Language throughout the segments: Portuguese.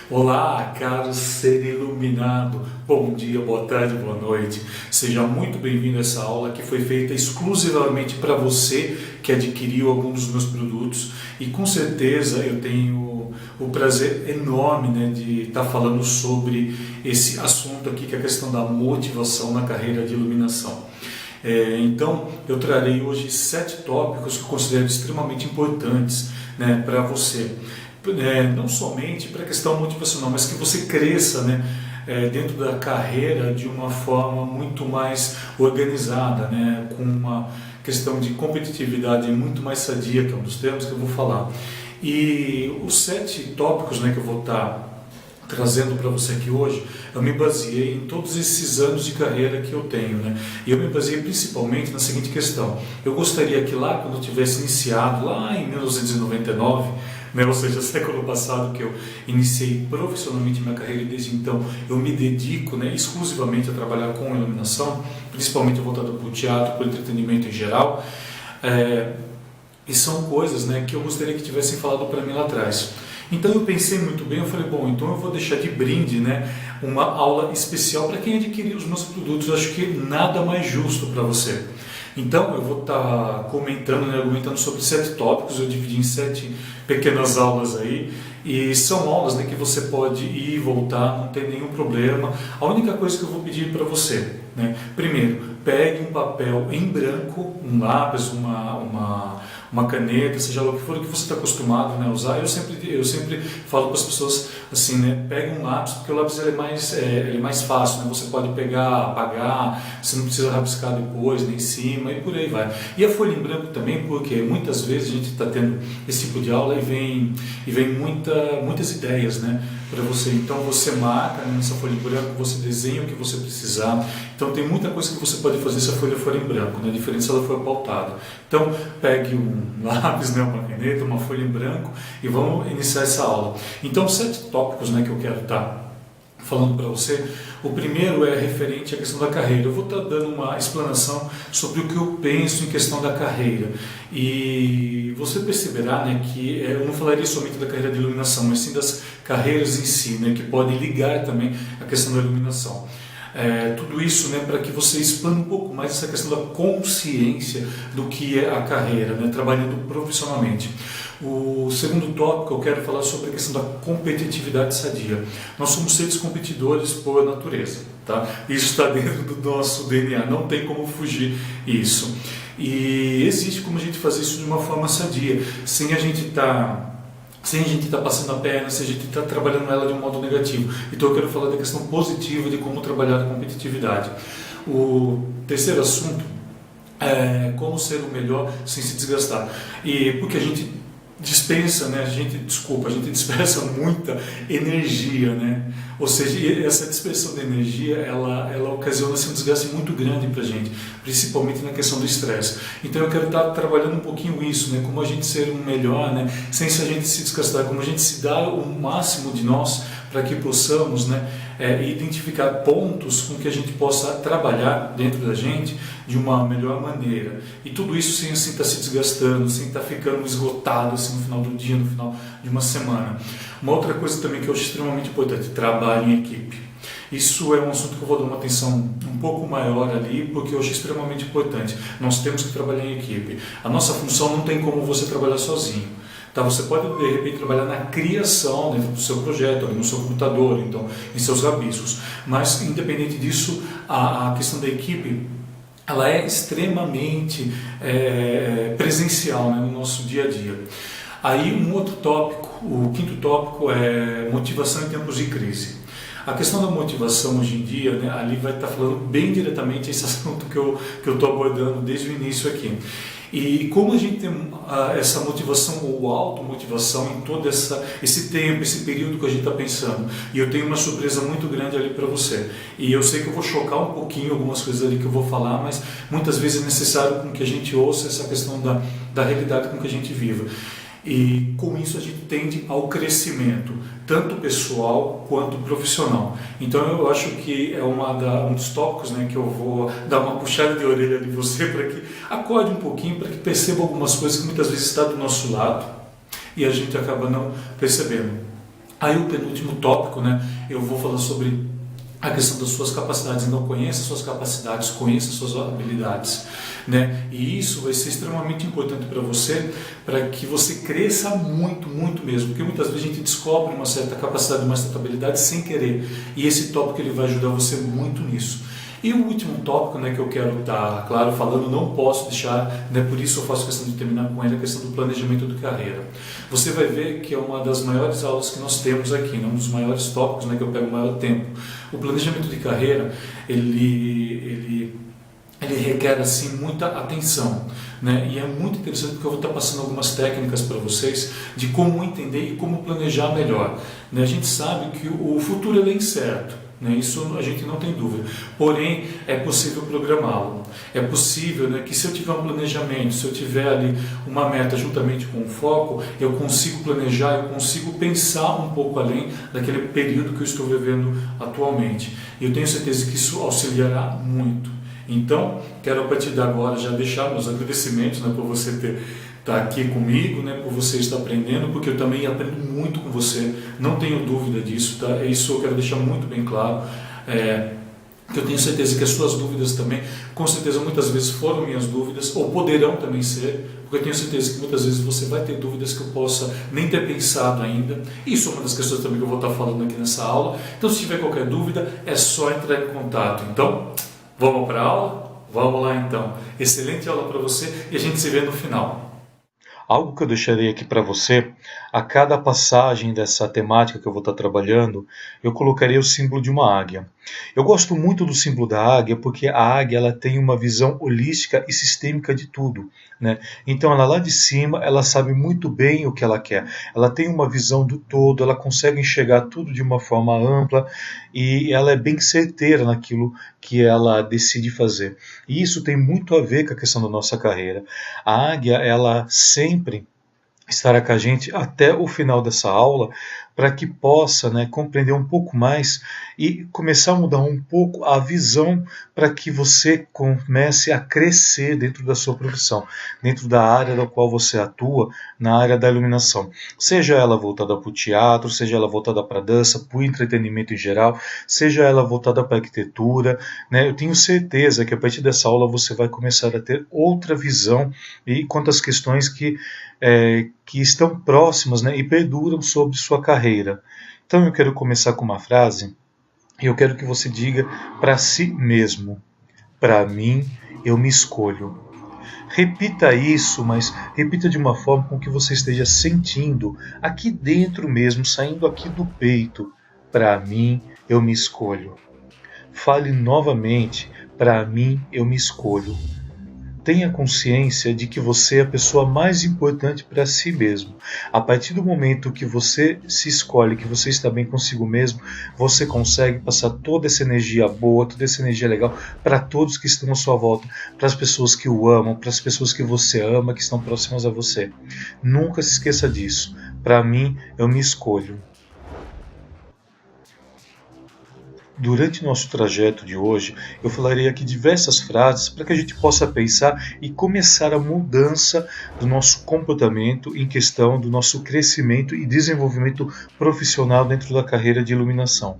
Olá, caro ser iluminado, bom dia, boa tarde, boa noite. Seja muito bem-vindo a essa aula que foi feita exclusivamente para você que adquiriu algum dos meus produtos e com certeza eu tenho o prazer enorme, de estar falando sobre esse assunto aqui, que é a questão da motivação na carreira de iluminação. Então, eu trarei hoje 7 tópicos que eu considero extremamente importantes, para você. Não somente para a questão motivacional, mas que você cresça, dentro da carreira de uma forma muito mais organizada, com uma questão de competitividade muito mais sadia, que é um dos termos que eu vou falar. E os 7 tópicos, que eu vou estar trazendo para você aqui hoje, eu me baseei em todos esses anos de carreira que eu tenho, E eu me baseei principalmente na seguinte questão: eu gostaria que lá, quando eu tivesse iniciado, lá em 1999, ou seja, século passado, que eu iniciei profissionalmente minha carreira, e desde então eu me dedico, exclusivamente a trabalhar com iluminação, principalmente voltado para o teatro, para o entretenimento em geral, e são coisas, que eu gostaria que tivessem falado para mim lá atrás. Então eu pensei muito bem, eu falei, bom, então eu vou deixar de brinde, uma aula especial para quem adquirir os meus produtos. Eu acho que nada mais justo para você. Então eu vou estar comentando, argumentando sobre 7 tópicos, eu dividi em 7 pequenas aulas aí, e são aulas que você pode ir e voltar, não tem nenhum problema. A única coisa que eu vou pedir para você, primeiro, pegue um papel em branco, um lápis, uma caneta, seja lá o que for que você está acostumado, a usar. Eu sempre falo para as pessoas assim, pegue um lápis, porque o lápis ele é mais fácil, você pode pegar, apagar, você não precisa rabiscar depois, nem em cima, e por aí vai. E a folha em branco também, porque muitas vezes a gente está tendo esse tipo de aula e vem muitas ideias, para você. Então você marca nessa folha em branco, você desenha o que você precisar. Então tem muita coisa que você pode fazer se a folha for em branco, a diferença se ela for pautada. Então pegue um lápis, uma caneta, uma folha em branco e vamos iniciar essa aula. Então 7 tópicos que eu quero estar falando para você. O primeiro é referente à questão da carreira. Eu vou estar dando uma explanação sobre o que eu penso em questão da carreira. E você perceberá, que eu não falaria somente da carreira de iluminação, mas sim das carreiras em si, que podem ligar também a questão da iluminação. Tudo isso para que você expanda um pouco mais essa questão da consciência do que é a carreira, trabalhando profissionalmente. O segundo tópico eu quero falar sobre a questão da competitividade sadia. Nós somos seres competidores por natureza, tá? Isso está dentro do nosso DNA, não tem como fugir isso. E existe como a gente fazer isso de uma forma sadia, sem a gente estar passando a perna, sem a gente estar trabalhando ela de um modo negativo. Então eu quero falar da questão positiva de como trabalhar a competitividade. O terceiro assunto é como ser o melhor sem se desgastar. E porque a gente dispensa, a gente dispersa muita energia, Ou seja, essa dispersão de energia, ela ocasiona um desgaste muito grande para a gente, principalmente na questão do estresse. Então eu quero estar trabalhando um pouquinho isso, como a gente ser um melhor, sem a gente se desgastar, como a gente se dá o máximo de nós para que possamos, identificar pontos com que a gente possa trabalhar dentro da gente de uma melhor maneira. E tudo isso sem assim estar se desgastando, sem estar ficando esgotado assim, no final do dia, no final de uma semana. Uma outra coisa também que eu acho extremamente importante: trabalho em equipe. Isso é um assunto que eu vou dar uma atenção um pouco maior ali, porque eu acho extremamente importante. Nós temos que trabalhar em equipe. A nossa função não tem como você trabalhar sozinho. Tá, você pode, de repente, trabalhar na criação dentro do seu projeto, ali no seu computador, então, em seus rabiscos. Mas, independente disso, a questão da equipe, ela é extremamente presencial, no nosso dia a dia. Aí, um outro tópico, o quinto tópico, é motivação em tempos de crise. A questão da motivação hoje em dia, ali vai estar falando bem diretamente esse assunto que eu estou abordando desde o início aqui. E como a gente tem essa motivação ou automotivação em todo esse tempo, esse período que a gente está pensando. E eu tenho uma surpresa muito grande ali para você. E eu sei que eu vou chocar um pouquinho algumas coisas ali que eu vou falar, mas muitas vezes é necessário com que a gente ouça essa questão da realidade com que a gente vive. E com isso a gente tende ao crescimento, tanto pessoal quanto profissional. Então eu acho que é um dos tópicos, né, que eu vou dar uma puxada de orelha de você para que acorde um pouquinho, para que perceba algumas coisas que muitas vezes está do nosso lado e a gente acaba não percebendo. Aí o penúltimo tópico, né, eu vou falar sobre a questão das suas capacidades. Então conheça suas capacidades, conheça suas habilidades, né? E isso vai ser extremamente importante para você, para que você cresça muito, muito mesmo, porque muitas vezes a gente descobre uma certa capacidade, uma certa habilidade sem querer, e esse tópico ele vai ajudar você muito nisso. E o último tópico, né, que eu quero estar, claro, falando, não posso deixar, né, por isso eu faço questão de terminar com ele, a questão do planejamento de carreira. Você vai ver que é uma das maiores aulas que nós temos aqui, né, um dos maiores tópicos, né, que eu pego o maior tempo. O planejamento de carreira, ele requer assim muita atenção, né? E é muito interessante porque eu vou estar passando algumas técnicas para vocês de como entender e como planejar melhor, né? A gente sabe que o futuro ele é incerto, né? Isso a gente não tem dúvida, porém é possível programá-lo, é possível, né, que se eu tiver um planejamento, se eu tiver ali uma meta juntamente com um foco, eu consigo planejar, eu consigo pensar um pouco além daquele período que eu estou vivendo atualmente, e eu tenho certeza que isso auxiliará muito. Então, quero a partir de agora já deixar meus agradecimentos, né, por você estar aqui comigo, né, por você estar aprendendo, porque eu também aprendo muito com você, não tenho dúvida disso, tá? Isso eu quero deixar muito bem claro, que eu tenho certeza que as suas dúvidas também, com certeza muitas vezes foram minhas dúvidas, ou poderão também ser, porque eu tenho certeza que muitas vezes você vai ter dúvidas que eu possa nem ter pensado ainda. Isso é uma das questões também que eu vou estar falando aqui nessa aula. Então, se tiver qualquer dúvida, é só entrar em contato. Então, vamos para a aula? Vamos lá então. Excelente aula para você e a gente se vê no final. Algo que eu deixarei aqui para você, a cada passagem dessa temática que eu vou estar trabalhando, eu colocarei o símbolo de uma águia. Eu gosto muito do símbolo da águia porque a águia ela tem uma visão holística e sistêmica de tudo, né? Então ela lá de cima, ela sabe muito bem o que ela quer. Ela tem uma visão do todo, ela consegue enxergar tudo de uma forma ampla e ela é bem certeira naquilo que ela decide fazer. E isso tem muito a ver com a questão da nossa carreira. A águia, ela sempre estará com a gente até o final dessa aula para que possa, né, compreender um pouco mais e começar a mudar um pouco a visão para que você comece a crescer dentro da sua profissão, dentro da área da qual você atua, na área da iluminação. Seja ela voltada para o teatro, seja ela voltada para a dança, para o entretenimento em geral, seja ela voltada para a arquitetura, né, eu tenho certeza que a partir dessa aula você vai começar a ter outra visão e quanto às questões que estão próximas, né, e perduram sobre sua carreira. Então eu quero começar com uma frase e eu quero que você diga para si mesmo: para mim, eu me escolho. Repita isso, mas repita de uma forma com que você esteja sentindo aqui dentro mesmo, saindo aqui do peito. Para mim, eu me escolho. Fale novamente: para mim, eu me escolho. Tenha consciência de que você é a pessoa mais importante para si mesmo. A partir do momento que você se escolhe, que você está bem consigo mesmo, você consegue passar toda essa energia boa, toda essa energia legal para todos que estão à sua volta, para as pessoas que o amam, para as pessoas que você ama, que estão próximas a você. Nunca se esqueça disso. Para mim, eu me escolho. Durante nosso trajeto de hoje, eu falarei aqui diversas frases para que a gente possa pensar e começar a mudança do nosso comportamento em questão do nosso crescimento e desenvolvimento profissional dentro da carreira de iluminação.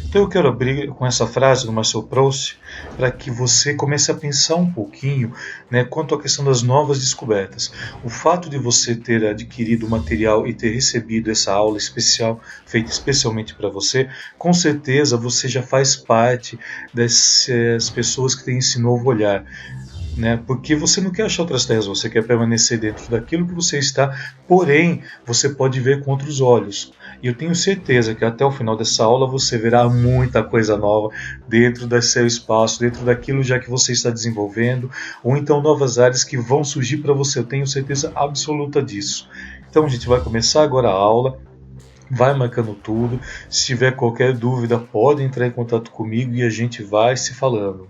Então eu quero abrir com essa frase do Marcel Proust para que você comece a pensar um pouquinho, né, quanto à questão das novas descobertas. O fato de você ter adquirido o material e ter recebido essa aula especial, feita especialmente para você, com certeza você já faz parte dessas pessoas que têm esse novo olhar. Né? Porque você não quer achar outras terras, você quer permanecer dentro daquilo que você está, porém você pode ver com outros olhos. E eu tenho certeza que até o final dessa aula você verá muita coisa nova dentro do seu espaço, dentro daquilo já que você está desenvolvendo, ou então novas áreas que vão surgir para você, eu tenho certeza absoluta disso. Então a gente vai começar agora a aula. Vai marcando tudo, se tiver qualquer dúvida pode entrar em contato comigo e a gente vai se falando.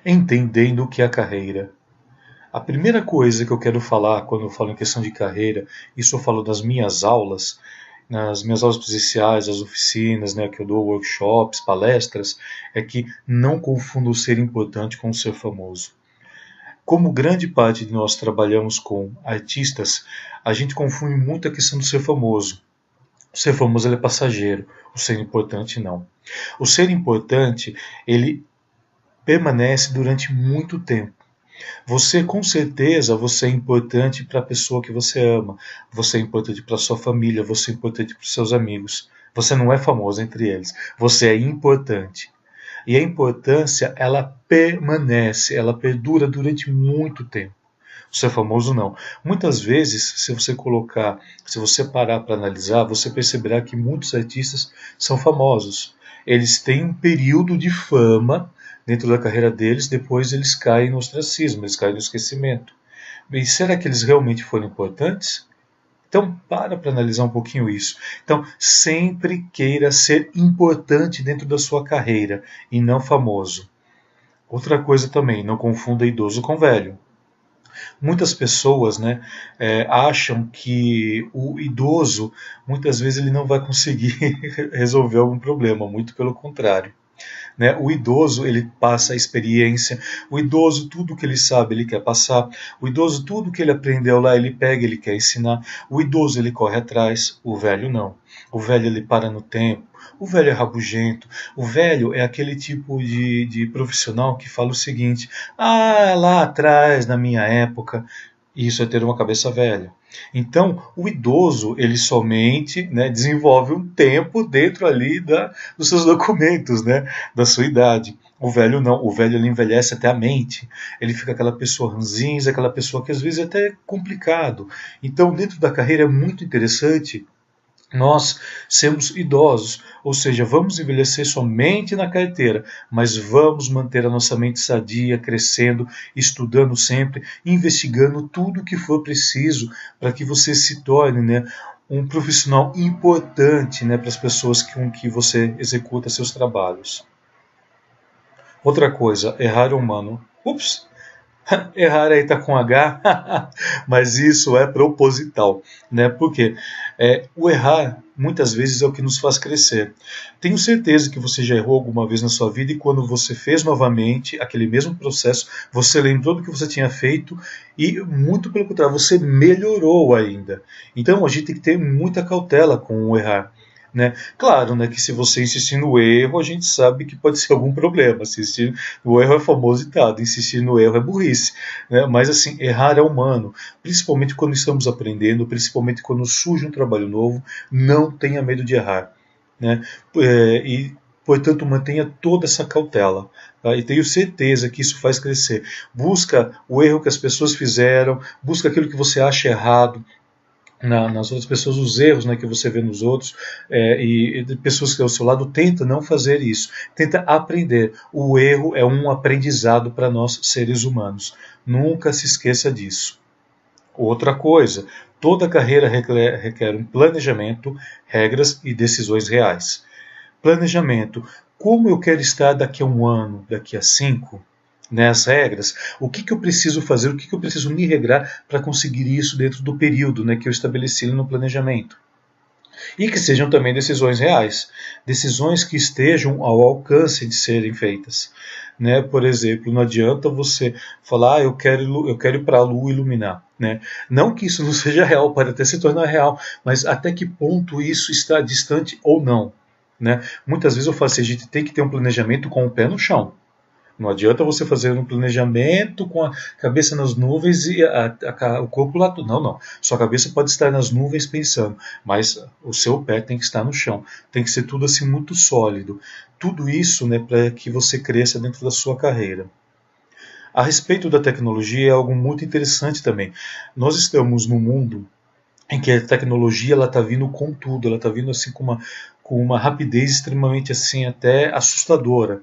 Entendendo o que é a carreira. A primeira coisa que eu quero falar quando eu falo em questão de carreira, isso eu falo das minhas aulas, nas minhas aulas presenciais, as oficinas, né, que eu dou workshops, palestras, é que não confunda o ser importante com o ser famoso. Como grande parte de nós trabalhamos com artistas, a gente confunde muito a questão do ser famoso. O ser famoso ele é passageiro, o ser importante não. O ser importante, ele permanece durante muito tempo. Você, com certeza, você é importante para a pessoa que você ama. Você é importante para a sua família, você é importante para os seus amigos. Você não é famoso entre eles. Você é importante. E a importância, ela permanece, ela perdura durante muito tempo. O ser famoso não. Muitas vezes, se você parar para analisar, você perceberá que muitos artistas são famosos. Eles têm um período de fama dentro da carreira deles, depois eles caem no ostracismo, eles caem no esquecimento. E será que eles realmente foram importantes? Então, para analisar um pouquinho isso. Então, sempre queira ser importante dentro da sua carreira e não famoso. Outra coisa também, não confunda idoso com velho. Muitas pessoas, né, acham que o idoso, muitas vezes, ele não vai conseguir resolver algum problema, muito pelo contrário. Né? O idoso, ele passa a experiência, o idoso, tudo que ele sabe, ele quer passar, o idoso, tudo que ele aprendeu lá, ele pega, ele quer ensinar, o idoso, ele corre atrás, o velho não. O velho, ele para no tempo, o velho é rabugento, o velho é aquele tipo de profissional que fala o seguinte, lá atrás, na minha época, isso é ter uma cabeça velha. Então, o idoso, ele somente, né, desenvolve um tempo dentro ali dos seus documentos, né, da sua idade. O velho não, o velho ele envelhece até a mente, ele fica aquela pessoa ranzinza, aquela pessoa que às vezes é até complicado. Então, dentro da carreira é muito interessante nós sermos idosos, ou seja, vamos envelhecer somente na carteira, mas vamos manter a nossa mente sadia, crescendo, estudando sempre, investigando tudo o que for preciso para que você se torne, né, um profissional importante, né, para as pessoas com que você executa seus trabalhos. Outra coisa, errar é humano. Ups! Errar aí está com H, mas isso é proposital, né? Porque o errar muitas vezes é o que nos faz crescer. Tenho certeza que você já errou alguma vez na sua vida e quando você fez novamente aquele mesmo processo, você lembrou do que você tinha feito e muito pelo contrário, você melhorou ainda. Então a gente tem que ter muita cautela com o errar. Né? Claro, né, que se você insistir no erro, a gente sabe que pode ser algum problema. Insistir no erro é famoso ditado, insistir no erro é burrice. Né? Mas assim, errar é humano, principalmente quando estamos aprendendo, principalmente quando surge um trabalho novo, não tenha medo de errar. Né? E, portanto, mantenha toda essa cautela. Tá? E tenho certeza que isso faz crescer. Busca o erro que as pessoas fizeram, busca aquilo que você acha errado, nas outras pessoas, os erros, né, que você vê nos outros, e pessoas que ao seu lado, tenta não fazer isso, tenta aprender. O erro é um aprendizado para nós seres humanos. Nunca se esqueça disso. Outra coisa, toda carreira requer um planejamento, regras e decisões reais. Planejamento. Como eu quero estar daqui a 1 ano, daqui a 5? Nas regras, o que eu preciso fazer, o que eu preciso me regrar para conseguir isso dentro do período, né, que eu estabeleci no planejamento. E que sejam também decisões reais, decisões que estejam ao alcance de serem feitas. Né? Por exemplo, não adianta você falar, eu quero ir para a Lua iluminar. Né? Não que isso não seja real, pode até se tornar real, mas até que ponto isso está distante ou não. Né? Muitas vezes eu falo assim, a gente tem que ter um planejamento com o pé no chão. Não adianta você fazer um planejamento com a cabeça nas nuvens e o corpo lá. Não. Sua cabeça pode estar nas nuvens pensando, mas o seu pé tem que estar no chão. Tem que ser tudo assim muito sólido. Tudo isso, né, para que você cresça dentro da sua carreira. A respeito da tecnologia é algo muito interessante também. Nós estamos num mundo em que a tecnologia está vindo com tudo, ela está vindo assim com uma rapidez extremamente assim até assustadora.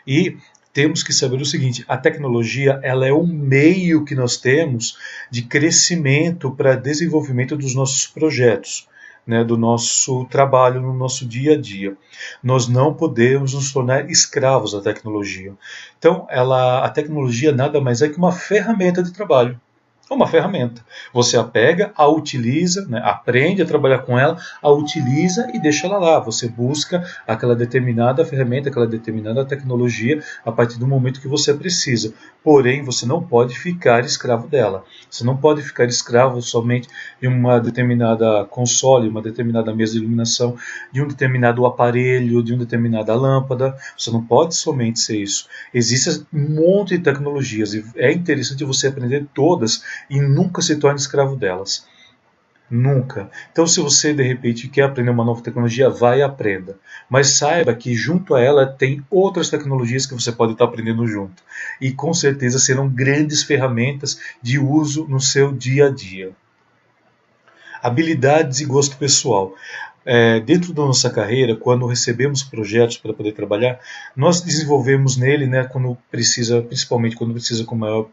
E temos que saber o seguinte, a tecnologia ela é um meio que nós temos de crescimento para desenvolvimento dos nossos projetos. né, do nosso trabalho no nosso dia a dia. Nós não podemos nos tornar escravos da tecnologia. Então, a tecnologia nada mais é que uma ferramenta de trabalho. É uma ferramenta. Você a pega, a utiliza, né, aprende a trabalhar com ela, a utiliza e deixa ela lá. Você busca aquela determinada ferramenta, aquela determinada tecnologia a partir do momento que você precisa. Porém, você não pode ficar escravo dela. Você não pode ficar escravo somente de uma determinada console, uma determinada mesa de iluminação, de um determinado aparelho, de uma determinada lâmpada. Você não pode somente ser isso. Existe um monte de tecnologias e é interessante você aprender todas e nunca se torne escravo delas. Nunca. Então, se você de repente quer aprender uma nova tecnologia, vai e aprenda. Mas saiba que junto a ela tem outras tecnologias que você pode estar aprendendo junto. E com certeza serão grandes ferramentas de uso no seu dia a dia. Habilidades e gosto pessoal. Dentro da nossa carreira, quando recebemos projetos para poder trabalhar, nós desenvolvemos nele, né, quando precisa, principalmente quando precisa com maior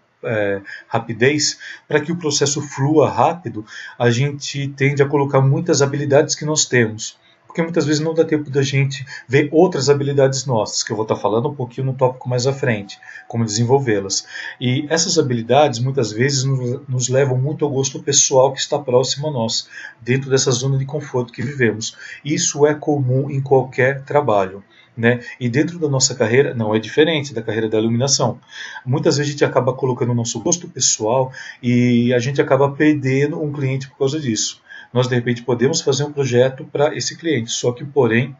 rapidez, para que o processo flua rápido, a gente tende a colocar muitas habilidades que nós temos. Porque muitas vezes não dá tempo da gente ver outras habilidades nossas, que eu vou estar falando um pouquinho no tópico mais à frente, como desenvolvê-las. E essas habilidades muitas vezes nos levam muito ao gosto pessoal que está próximo a nós, dentro dessa zona de conforto que vivemos. Isso é comum em qualquer trabalho. Né? E dentro da nossa carreira não é diferente da carreira da iluminação. Muitas vezes a gente acaba colocando o nosso gosto pessoal e a gente acaba perdendo um cliente por causa disso. Nós de repente podemos fazer um projeto para esse cliente, só que porém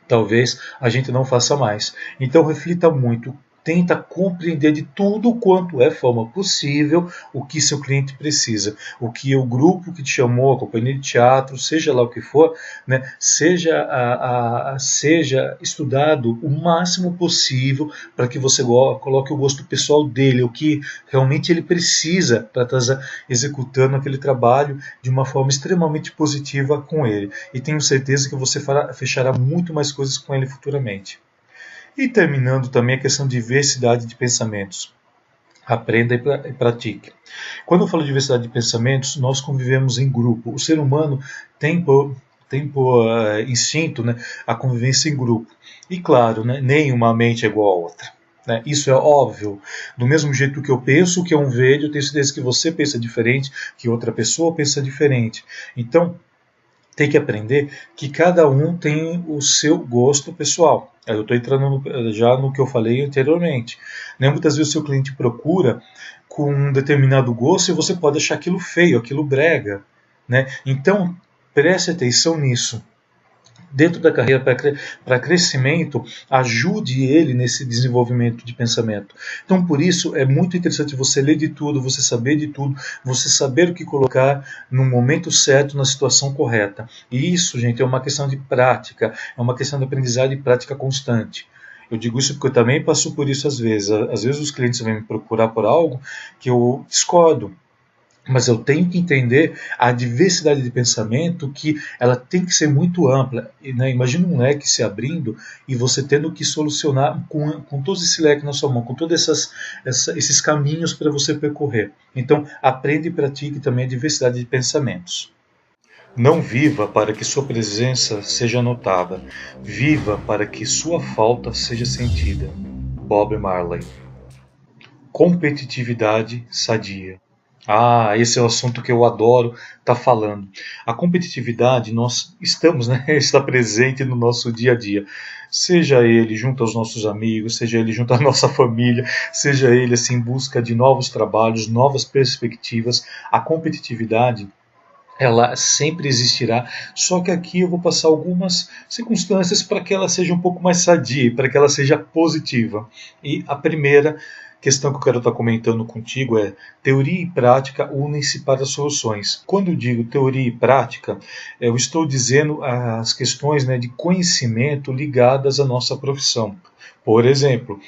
talvez a gente não faça mais. Então reflita muito. Tenta compreender de tudo quanto é forma possível o que seu cliente precisa, o que o grupo que te chamou, a companhia de teatro, seja lá o que for, né, seja estudado o máximo possível para que você coloque o gosto pessoal dele, o que realmente ele precisa para estar executando aquele trabalho de uma forma extremamente positiva com ele. E tenho certeza que você fechará muito mais coisas com ele futuramente. E terminando também a questão de diversidade de pensamentos. Aprenda e pratique. Quando eu falo de diversidade de pensamentos, nós convivemos em grupo. O ser humano tem por instinto, né, a convivência em grupo. E claro, né, nenhuma mente é igual a outra. Né? Isso é óbvio. Do mesmo jeito que eu penso que é um verde, eu tenho certeza que você pensa diferente, que outra pessoa pensa diferente. Então, tem que aprender que cada um tem o seu gosto pessoal. Eu estou entrando já no que eu falei anteriormente. Né? Muitas vezes o seu cliente procura com um determinado gosto e você pode achar aquilo feio, aquilo brega. Né? Então, preste atenção nisso. Dentro da carreira para crescimento, ajude ele nesse desenvolvimento de pensamento. Então, por isso, é muito interessante você ler de tudo, você saber de tudo, você saber o que colocar no momento certo, na situação correta. E isso, gente, é uma questão de prática, é uma questão de aprendizagem e prática constante. Eu digo isso porque eu também passo por isso às vezes. Às vezes os clientes vêm me procurar por algo que eu discordo. Mas eu tenho que entender a diversidade de pensamento, que ela tem que ser muito ampla. Né? Imagina um leque se abrindo e você tendo que solucionar com todo esse leque na sua mão, com todos esses caminhos para você percorrer. Então, aprenda e pratique também a diversidade de pensamentos. Não viva para que sua presença seja notada. Viva para que sua falta seja sentida. Bob Marley. Competitividade sadia. Esse é o assunto que eu adoro estar falando. A competitividade, nós estamos, né, está presente no nosso dia a dia. Seja ele junto aos nossos amigos, seja ele junto à nossa família, seja ele assim, em busca de novos trabalhos, novas perspectivas. A competitividade, ela sempre existirá, só que aqui eu vou passar algumas circunstâncias para que ela seja um pouco mais sadia, para que ela seja positiva. E a primeira questão que eu quero estar comentando contigo é: teoria e prática unem-se para soluções. Quando eu digo teoria e prática, eu estou dizendo as questões, né, de conhecimento ligadas à nossa profissão. Por exemplo,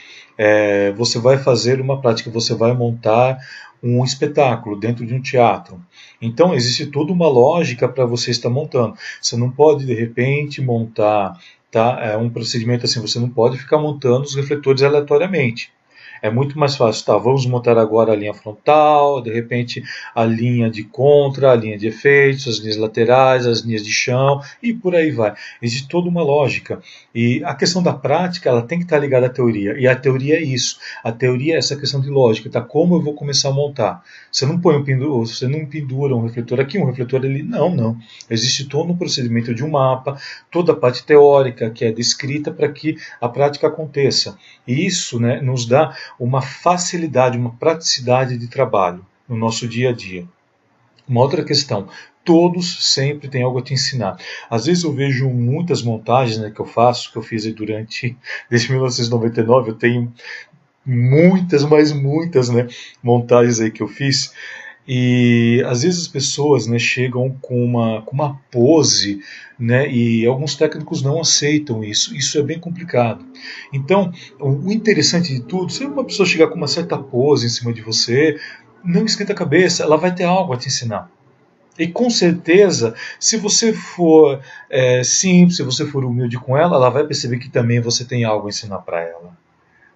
você vai fazer uma prática, você vai montar um espetáculo dentro de um teatro. Então existe toda uma lógica para você estar montando. Você não pode de repente montar um procedimento assim, você não pode ficar montando os refletores aleatoriamente. É muito mais fácil, tá, vamos montar agora a linha frontal, de repente a linha de contra, a linha de efeitos, as linhas laterais, as linhas de chão e por aí vai. Existe toda uma lógica. E a questão da prática, ela tem que estar ligada à teoria. E a teoria é isso. A teoria é essa questão de lógica, tá? Como eu vou começar a montar? Você não põe você não pendura um refletor aqui, um refletor ali. Não, não. Existe todo um procedimento de um mapa, toda a parte teórica que é descrita para que a prática aconteça. E isso, né, nos dá uma facilidade, uma praticidade de trabalho no nosso dia a dia. Uma outra questão, todos sempre têm algo a te ensinar. Às vezes eu vejo muitas montagens, né, que eu faço, que eu fiz aí desde 1999, eu tenho muitas, mas muitas, né, montagens aí que eu fiz. E às vezes as pessoas, né, chegam com uma pose, né, e alguns técnicos não aceitam isso. Isso é bem complicado. Então, o interessante de tudo, se uma pessoa chegar com uma certa pose em cima de você, não esquenta a cabeça, ela vai ter algo a te ensinar. E com certeza, se você for simples, se você for humilde com ela, ela vai perceber que também você tem algo a ensinar para ela.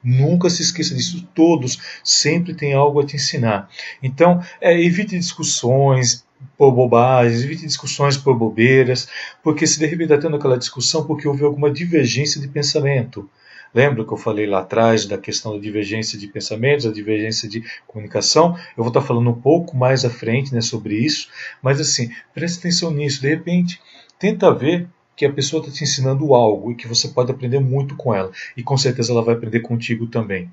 Nunca se esqueça disso, todos sempre têm algo a te ensinar. Então, evite discussões por bobagens, evite discussões por bobeiras, porque se de repente está tendo aquela discussão porque houve alguma divergência de pensamento. Lembra que eu falei lá atrás da questão da divergência de pensamentos, da divergência de comunicação? Eu vou estar falando um pouco mais à frente, né, sobre isso, mas assim, preste atenção nisso. De repente, tenta ver que a pessoa está te ensinando algo e que você pode aprender muito com ela. E com certeza ela vai aprender contigo também.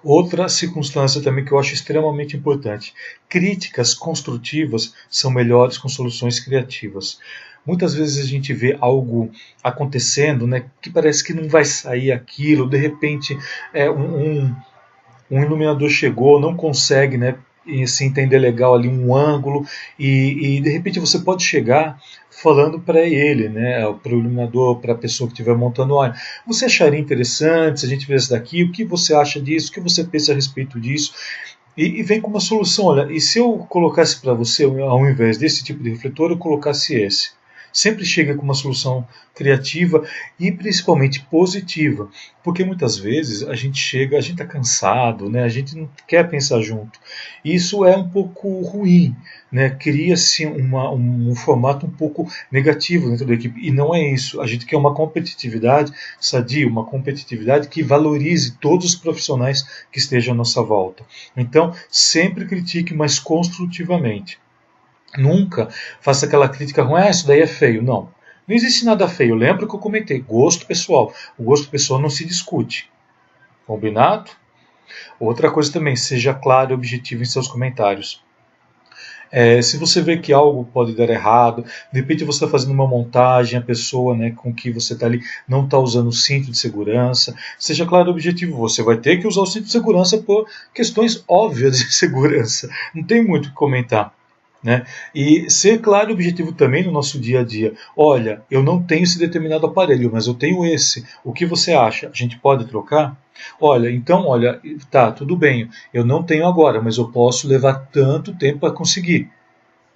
Outra circunstância também que eu acho extremamente importante. Críticas construtivas são melhores com soluções criativas. Muitas vezes a gente vê algo acontecendo, né, que parece que não vai sair aquilo, de repente um iluminador chegou, não consegue, né, e assim, entender legal ali um ângulo e de repente você pode chegar falando para ele, né, para o iluminador, para a pessoa que estiver montando, olha, você acharia interessante se a gente fizesse daqui, o que você acha disso, o que você pensa a respeito disso? E vem com uma solução, olha, e se eu colocasse para você, ao invés desse tipo de refletor, eu colocasse esse? Sempre chega com uma solução criativa e principalmente positiva, porque muitas vezes a gente está cansado, né? A gente não quer pensar junto. Isso é um pouco ruim, né? Cria-se um formato um pouco negativo dentro da equipe, e não é isso. A gente quer uma competitividade sadia, uma competitividade que valorize todos os profissionais que estejam à nossa volta. Então, sempre critique, mas construtivamente. Nunca faça aquela crítica ruim, isso daí é feio. Não. Não existe nada feio. Lembra que eu comentei, gosto pessoal. O gosto pessoal não se discute. Combinado? Outra coisa também, seja claro e objetivo em seus comentários. Se você vê que algo pode dar errado, de repente você está fazendo uma montagem, a pessoa, né, com que você está ali não está usando o cinto de segurança, seja claro e objetivo, você vai ter que usar o cinto de segurança por questões óbvias de segurança. Não tem muito o que comentar. Né? E ser claro e objetivo também no nosso dia a dia. Olha, eu não tenho esse determinado aparelho, mas eu tenho esse. O que você acha? A gente pode trocar? Olha, tá, tudo bem. Eu não tenho agora, mas eu posso levar tanto tempo para conseguir.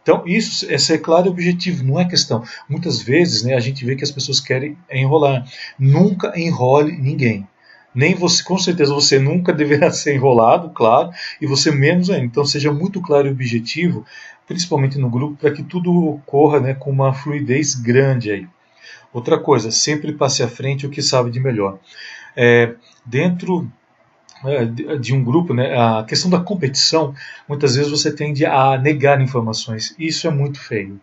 Então, isso é ser claro e objetivo, não é questão. Muitas vezes, né, a gente vê que as pessoas querem enrolar. Nunca enrole ninguém. Nem você, com certeza você nunca deverá ser enrolado, claro, e você menos ainda. Então seja muito claro e objetivo, principalmente no grupo, para que tudo ocorra, né, com uma fluidez grande aí. Outra coisa, sempre passe à frente o que sabe de melhor. Dentro de um grupo, né, a questão da competição, muitas vezes você tende a negar informações. Isso é muito feio.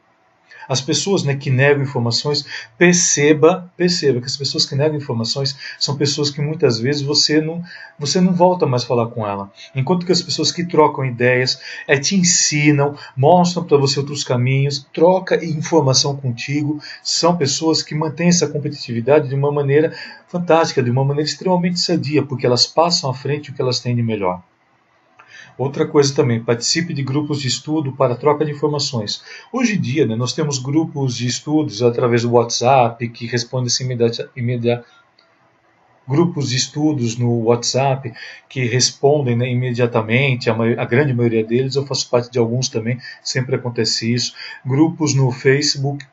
As pessoas, né, que negam informações, perceba que as pessoas que negam informações são pessoas que muitas vezes você não volta mais a falar com ela. Enquanto que as pessoas que trocam ideias, te ensinam, mostram para você outros caminhos, troca informação contigo, são pessoas que mantêm essa competitividade de uma maneira fantástica, de uma maneira extremamente sadia, porque elas passam à frente o que elas têm de melhor. Outra coisa também, participe de grupos de estudo para troca de informações. Hoje em dia, né, nós temos grupos de estudos através do WhatsApp, que respondem-se grupos de estudos no WhatsApp, que respondem, né, imediatamente, a grande maioria deles, eu faço parte de alguns também, sempre acontece isso. Grupos no Facebook,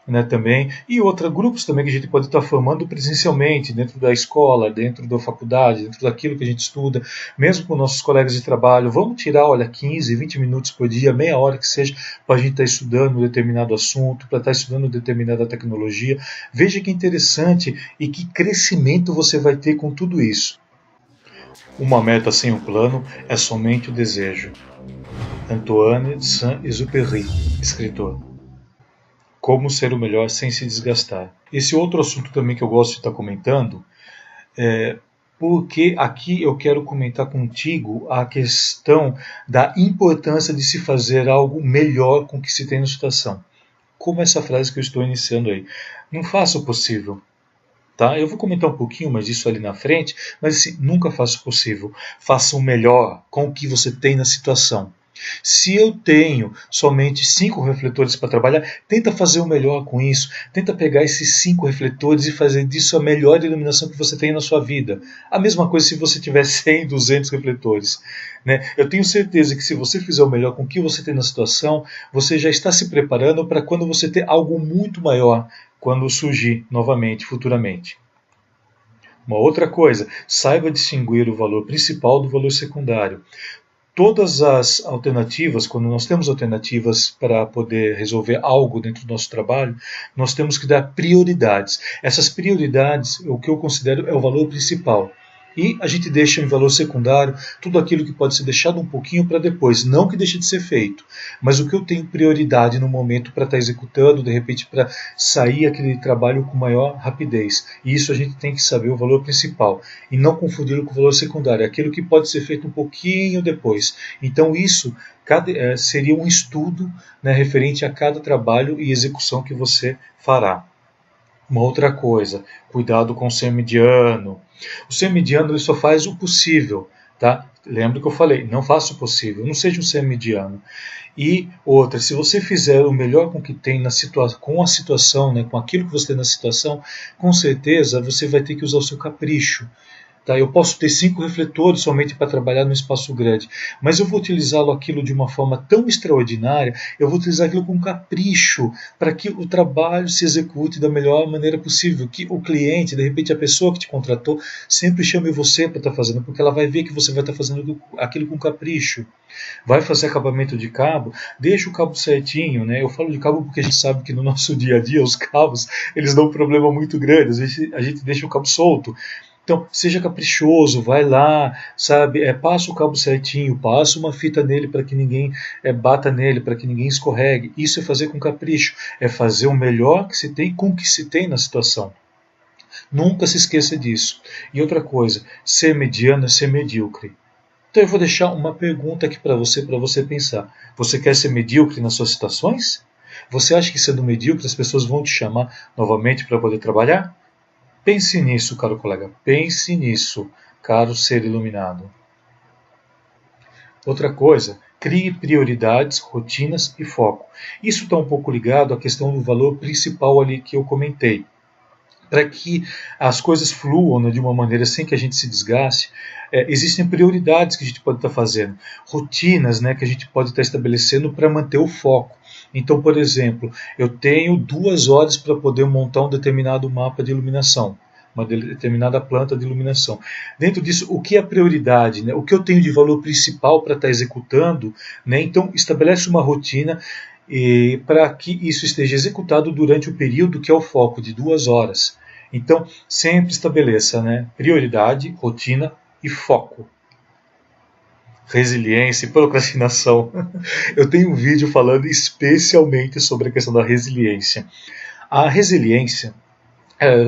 né, também, e outros grupos também que a gente pode estar formando presencialmente, dentro da escola, dentro da faculdade, dentro daquilo que a gente estuda, mesmo com nossos colegas de trabalho. Vamos tirar, olha, 15, 20 minutos por dia, meia hora que seja, para a gente estar estudando um determinado assunto, para estar estudando determinada tecnologia. Veja que interessante e que crescimento você vai ter com tudo isso. Uma meta sem um plano é somente o desejo. Antoine de Saint-Exupéry, escritor. Como ser o melhor sem se desgastar. Esse outro assunto também que eu gosto de estar comentando é porque aqui eu quero comentar contigo a questão da importância de se fazer algo melhor com o que se tem na situação. Como essa frase que eu estou iniciando aí. Não faça o possível. Tá? Eu vou comentar um pouquinho mais disso ali na frente, mas assim, nunca faça o possível. Faça o melhor com o que você tem na situação. Se eu tenho somente 5 refletores para trabalhar, tenta fazer o melhor com isso. Tenta pegar esses 5 refletores e fazer disso a melhor iluminação que você tem na sua vida. A mesma coisa se você tiver 100, 200 refletores. Né? Eu tenho certeza que se você fizer o melhor com o que você tem na situação, você já está se preparando para quando você ter algo muito maior, quando surgir novamente, futuramente. Uma outra coisa, saiba distinguir o valor principal do valor secundário. Todas as alternativas, quando nós temos alternativas para poder resolver algo dentro do nosso trabalho, nós temos que dar prioridades. Essas prioridades, o que eu considero é o valor principal. E a gente deixa em valor secundário tudo aquilo que pode ser deixado um pouquinho para depois, não que deixe de ser feito, mas o que eu tenho prioridade no momento para estar executando, de repente para sair aquele trabalho com maior rapidez. E isso a gente tem que saber o valor principal e não confundi-lo com o valor secundário, aquilo que pode ser feito um pouquinho depois. Então isso seria um estudo, né, referente a cada trabalho e execução que você fará. Uma outra coisa, cuidado com o ser mediano. O ser mediano ele só faz o possível, tá? Lembra que eu falei, não faça o possível, não seja um ser mediano. E outra, se você fizer o melhor com o que tem com a situação, né, com aquilo que você tem na situação, com certeza você vai ter que usar o seu capricho. Tá? Eu posso ter 5 refletores somente para trabalhar num espaço grande, mas eu vou utilizá-lo aquilo de uma forma tão extraordinária, eu vou utilizar aquilo com capricho, para que o trabalho se execute da melhor maneira possível, que o cliente, de repente a pessoa que te contratou, sempre chame você para estar fazendo, porque ela vai ver que você vai estar fazendo aquilo com capricho. Vai fazer acabamento de cabo, deixa o cabo certinho, né? Eu falo de cabo porque a gente sabe que no nosso dia a dia os cabos, eles dão um problema muito grande, às vezes a gente deixa o cabo solto. Então, seja caprichoso, vai lá, sabe, passa o cabo certinho, passa uma fita nele para que ninguém bata nele, para que ninguém escorregue. Isso é fazer com capricho, é fazer o melhor que se tem com o que se tem na situação. Nunca se esqueça disso. E outra coisa, ser mediano é ser medíocre. Então eu vou deixar uma pergunta aqui para você pensar. Você quer ser medíocre nas suas situações? Você acha que sendo medíocre as pessoas vão te chamar novamente para poder trabalhar? Pense nisso, caro colega. Pense nisso, caro ser iluminado. Outra coisa, crie prioridades, rotinas e foco. Isso está um pouco ligado à questão do valor principal ali que eu comentei. Para que as coisas fluam, né, de uma maneira sem que a gente se desgaste, existem prioridades que a gente pode estar fazendo, rotinas, né, que a gente pode estar estabelecendo para manter o foco. Então, por exemplo, eu tenho 2 horas para poder montar um determinado mapa de iluminação, uma determinada planta de iluminação. Dentro disso, o que é prioridade? Né? O que eu tenho de valor principal para estar executando? Né? Então, estabelece uma rotina para que isso esteja executado durante o período que é o foco, de 2 horas. Então, sempre estabeleça, né, prioridade, rotina e foco. Resiliência e procrastinação. Eu tenho um vídeo falando especialmente sobre a questão da resiliência. A resiliência,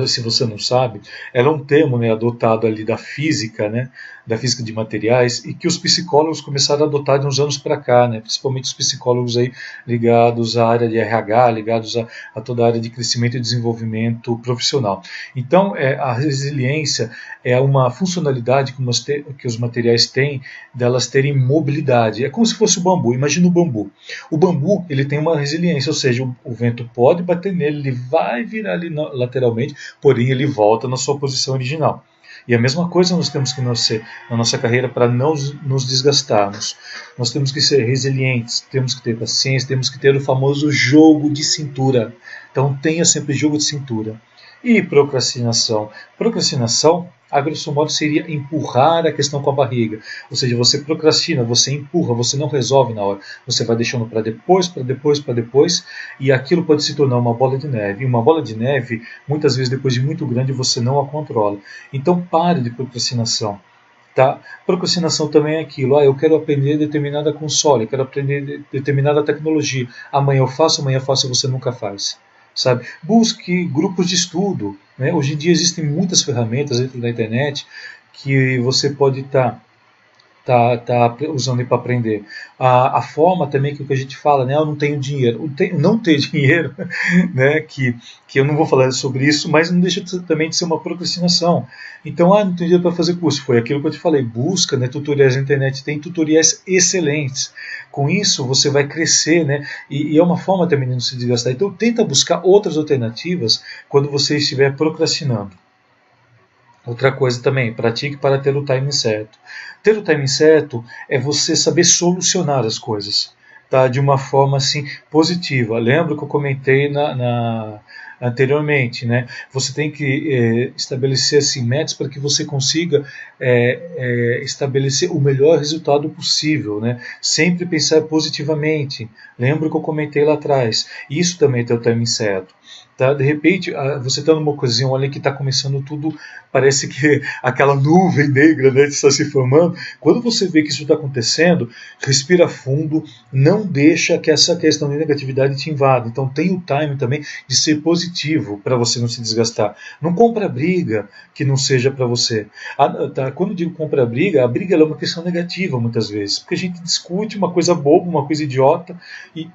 se você não sabe, ela é um termo, né, adotado ali da física, né, da física de materiais, e que os psicólogos começaram a adotar de uns anos para cá, né, principalmente os psicólogos aí ligados à área de RH, ligados a toda a área de crescimento e desenvolvimento profissional. Então, a resiliência é uma funcionalidade que os materiais têm, delas terem mobilidade. É como se fosse o bambu. Imagina o bambu. O bambu, ele tem uma resiliência, ou seja, o vento pode bater nele, ele vai virar ali lateralmente, porém ele volta na sua posição original. E a mesma coisa nós temos que ser na nossa carreira para não nos desgastarmos. Nós temos que ser resilientes, temos que ter paciência, temos que ter o famoso jogo de cintura. Então tenha sempre jogo de cintura. E procrastinação. Procrastinação, a grosso modo, seria empurrar a questão com a barriga. Ou seja, você procrastina, você empurra, você não resolve na hora. Você vai deixando para depois, para depois, para depois, e aquilo pode se tornar uma bola de neve. E uma bola de neve, muitas vezes, depois de muito grande, você não a controla. Então pare de procrastinação. Tá? Procrastinação também é aquilo. Eu quero aprender determinada console, eu quero aprender determinada tecnologia. Amanhã eu faço, e você nunca faz. Sabe? Busque grupos de estudo. Né? Hoje em dia existem muitas ferramentas dentro da internet que você pode estar usando para aprender. A forma também que a gente fala, né? Eu não tenho dinheiro. Não ter dinheiro, né? que eu não vou falar sobre isso, mas não deixa também de ser uma procrastinação. Então, não tenho dinheiro para fazer curso. Foi aquilo que eu te falei. Busca, né, tutoriais na internet. Tem tutoriais excelentes. Com isso, você vai crescer, né? E é uma forma também de não se desgastar. Então, tenta buscar outras alternativas quando você estiver procrastinando. Outra coisa também, pratique para ter o timing certo. Ter o timing certo é você saber solucionar as coisas, tá? De uma forma assim positiva. Lembra que eu comentei anteriormente, né? Você tem que estabelecer assim, metas para que você consiga estabelecer o melhor resultado possível, né? Sempre pensar positivamente. Lembra que eu comentei lá atrás. Isso também é ter o timing certo. Tá? De repente, você está numa ocasião ali que está começando tudo, parece que aquela nuvem negra, né, está se formando. Quando você vê que isso está acontecendo, respira fundo, não deixa que essa questão de negatividade te invada. Então tem o time também de ser positivo para você não se desgastar. Não compra briga que não seja para você. Quando eu digo compra briga, a briga é uma questão negativa muitas vezes, porque a gente discute uma coisa boba, uma coisa idiota, e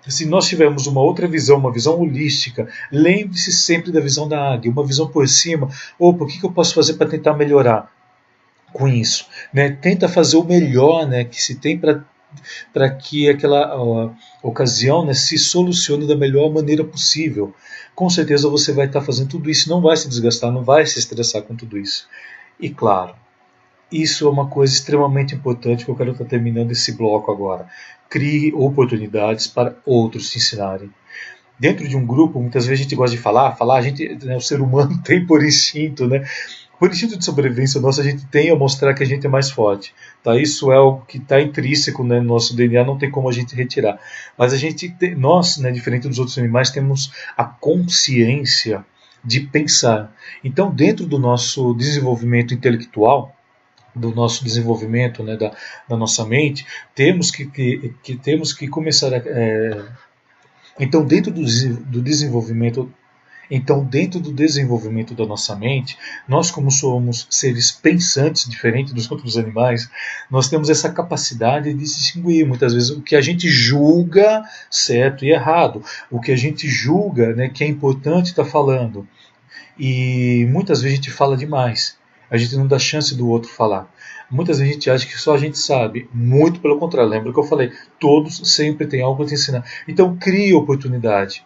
se nós tivermos uma outra visão, uma visão holística, lembre-se sempre da visão da águia, uma visão por cima. O que eu posso fazer para tentar melhorar com isso? Né? Tenta fazer o melhor, né, que se tem para que aquela ocasião, né, se solucione da melhor maneira possível. Com certeza você vai estar fazendo tudo isso, não vai se desgastar, não vai se estressar com tudo isso. E claro, isso é uma coisa extremamente importante que eu quero estar terminando esse bloco agora. Crie oportunidades para outros te ensinarem. Dentro de um grupo, muitas vezes a gente gosta de falar, a gente, né, o ser humano tem por instinto, né? Por instinto de sobrevivência nosso, a gente tem a mostrar que a gente é mais forte. Tá? Isso é algo que está intrínseco, né, no nosso DNA, não tem como a gente retirar. Mas nós, né, diferente dos outros animais, temos a consciência de pensar. Então, dentro do nosso desenvolvimento intelectual, do nosso desenvolvimento, né, da nossa mente, temos que começar então dentro do desenvolvimento da nossa mente, nós, como somos seres pensantes, diferente dos outros animais, nós temos essa capacidade de distinguir muitas vezes o que a gente julga certo e errado, o que a gente julga, né, que é importante estar falando, e muitas vezes a gente fala demais. A gente não dá chance do outro falar. Muitas vezes a gente acha que só a gente sabe. Muito pelo contrário. Lembra que eu falei? Todos sempre têm algo para te ensinar. Então crie oportunidade.